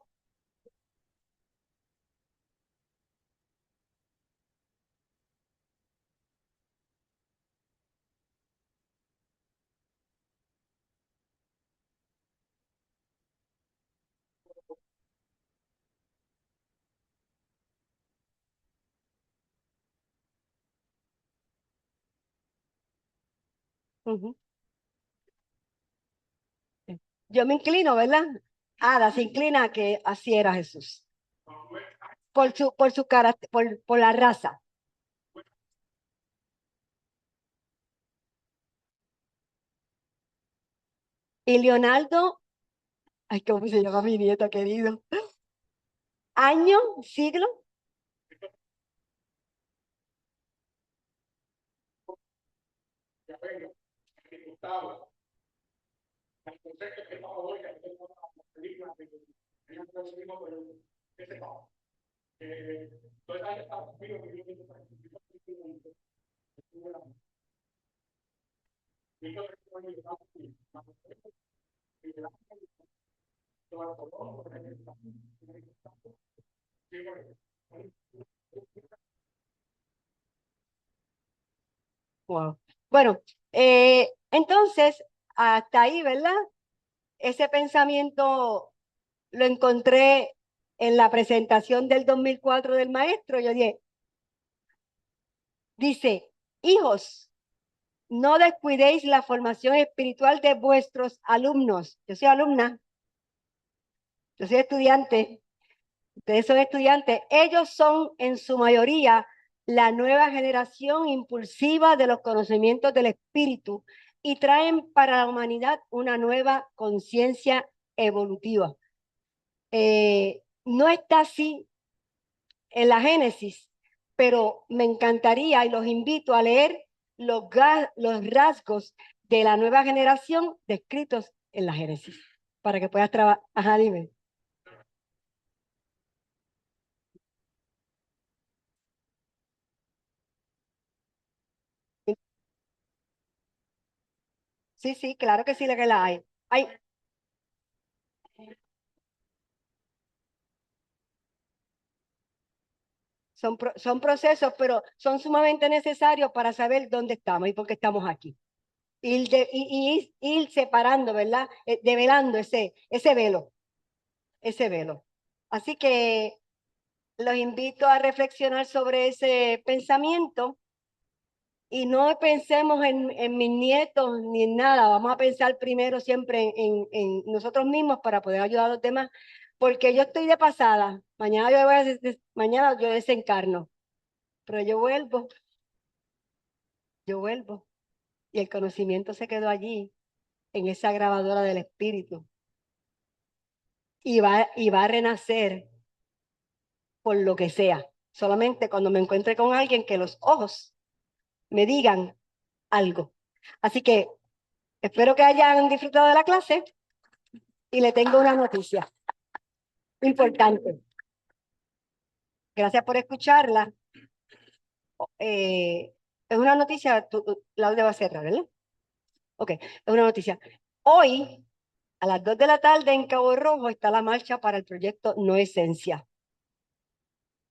Speaker 2: Ujú. Yo me inclino, ¿verdad? Ada se inclina a que así era Jesús. Por su carácter, por la raza. Y Leonardo, ay, ¿cómo se llama mi nieto querido? Año, siglo. Wow. Bueno, entonces, hasta ahí, ¿verdad? Ese pensamiento lo encontré en la presentación del 2004 del maestro. Yo dije, dice, hijos, no descuidéis la formación espiritual de vuestros alumnos. Yo soy alumna, yo soy estudiante, ustedes son estudiantes. Ellos son en su mayoría la nueva generación impulsiva de los conocimientos del espíritu y traen para la humanidad una nueva conciencia evolutiva. No está así en la Génesis, pero me encantaría y los invito a leer los rasgos de la nueva generación descritos en la Génesis, para que puedas trabajar. Ajá, dime. Sí, sí, claro que sí, la que la hay. Hay, son procesos, pero son sumamente necesarios para saber dónde estamos y por qué estamos aquí. Ir separando, ¿verdad? Develando ese velo. Así que los invito a reflexionar sobre ese pensamiento y no pensemos en mis nietos ni en nada. Vamos a pensar primero siempre en nosotros mismos para poder ayudar a los demás, porque yo estoy de pasada. Mañana yo desencarno, pero yo vuelvo y el conocimiento se quedó allí en esa grabadora del espíritu y va a renacer por lo que sea. Solamente cuando me encuentre con alguien que los ojos me digan algo. Así que espero que hayan disfrutado de la clase y le tengo una noticia importante. Gracias por escucharla. Es una noticia, Laura va a cerrar, ¿verdad? Ok, es una noticia. Hoy, a las 2 de la tarde en Cabo Rojo, está la marcha para el proyecto No Esencia.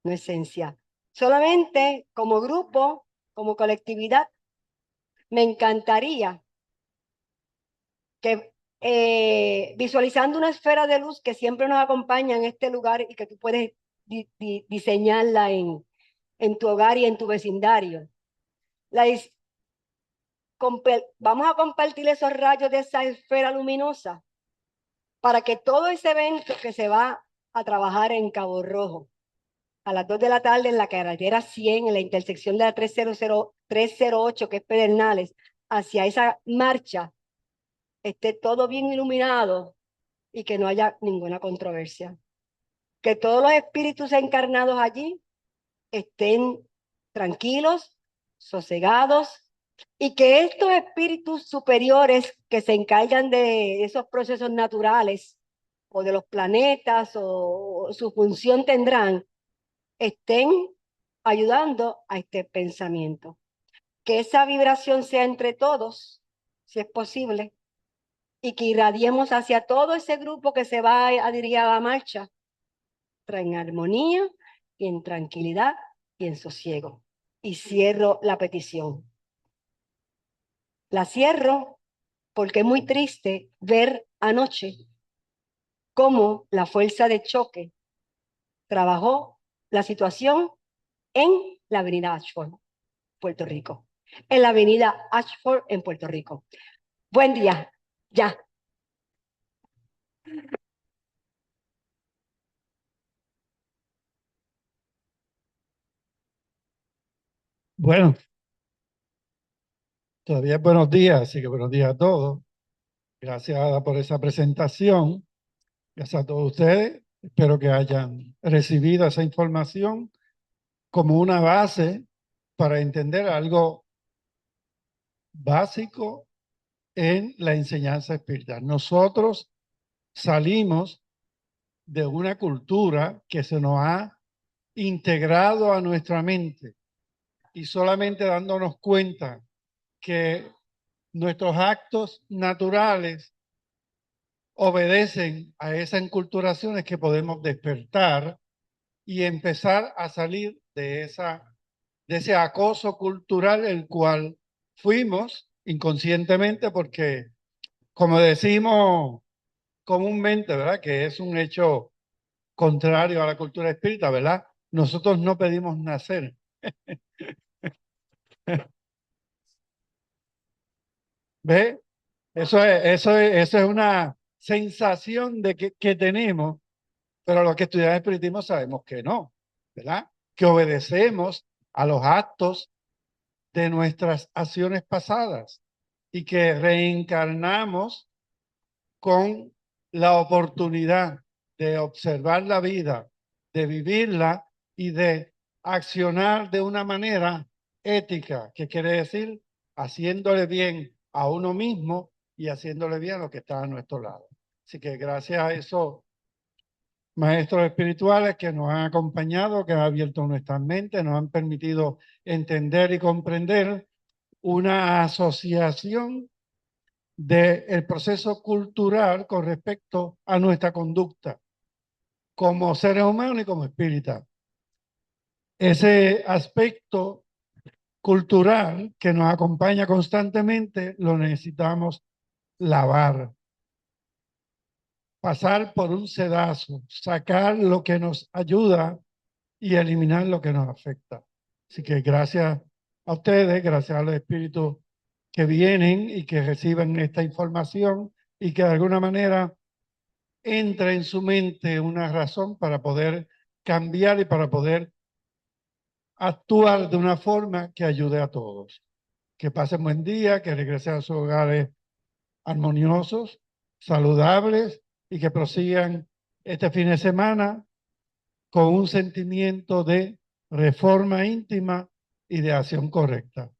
Speaker 2: No Esencia. Solamente como grupo, como colectividad, me encantaría que visualizando una esfera de luz que siempre nos acompaña en este lugar y que tú puedes diseñarla en tu hogar y en tu vecindario. Vamos a compartir esos rayos de esa esfera luminosa para que todo ese evento que se va a trabajar en Cabo Rojo a las 2 de la tarde en la carretera 100, en la intersección de la 308, que es Pedernales, hacia esa marcha, esté todo bien iluminado y que no haya ninguna controversia. Que todos los espíritus encarnados allí estén tranquilos, sosegados, y que estos espíritus superiores que se encargan de esos procesos naturales o de los planetas o su función tendrán, estén ayudando a este pensamiento. Que esa vibración sea entre todos, si es posible, y que irradiemos hacia todo ese grupo que se va a dirigir a la marcha, en armonía y en tranquilidad y en sosiego. Y cierro la petición. La cierro porque es muy triste ver anoche cómo la fuerza de choque trabajó la situación en la avenida Ashford, Puerto Rico. En la avenida Ashford, en Puerto Rico. Buen día. Ya.
Speaker 3: Bueno, todavía es buenos días, así que buenos días a todos. Gracias Ada, por esa presentación. Gracias a todos ustedes. Espero que hayan recibido esa información como una base para entender algo básico en la enseñanza espiritual. Nosotros salimos de una cultura que se nos ha integrado a nuestra mente y solamente dándonos cuenta que nuestros actos naturales obedecen a esas enculturaciones que podemos despertar y empezar a salir de ese acoso cultural el cual fuimos inconscientemente porque, como decimos comúnmente, ¿verdad? Que es un hecho contrario a la cultura espírita, ¿verdad? Nosotros no pedimos nacer. ¿Ve? Eso es una sensación de que tenemos, pero los que estudiamos espiritismo sabemos que no, ¿verdad? Que obedecemos a los actos de nuestras acciones pasadas y que reencarnamos con la oportunidad de observar la vida, de vivirla y de accionar de una manera ética, que quiere decir haciéndole bien a uno mismo y haciéndole bien a los que están a nuestro lado. Así que gracias a esos maestros espirituales que nos han acompañado, que han abierto nuestras mentes, nos han permitido entender y comprender una asociación del proceso cultural con respecto a nuestra conducta como seres humanos y como espíritas. Ese aspecto cultural que nos acompaña constantemente lo necesitamos lavar, pasar por un sedazo, sacar lo que nos ayuda y eliminar lo que nos afecta. Así que gracias a ustedes, gracias a los espíritus que vienen y que reciben esta información y que de alguna manera entra en su mente una razón para poder cambiar y para poder actuar de una forma que ayude a todos. Que pasen buen día, que regresen a sus hogares armoniosos, saludables y que prosigan este fin de semana con un sentimiento de reforma íntima y de acción correcta.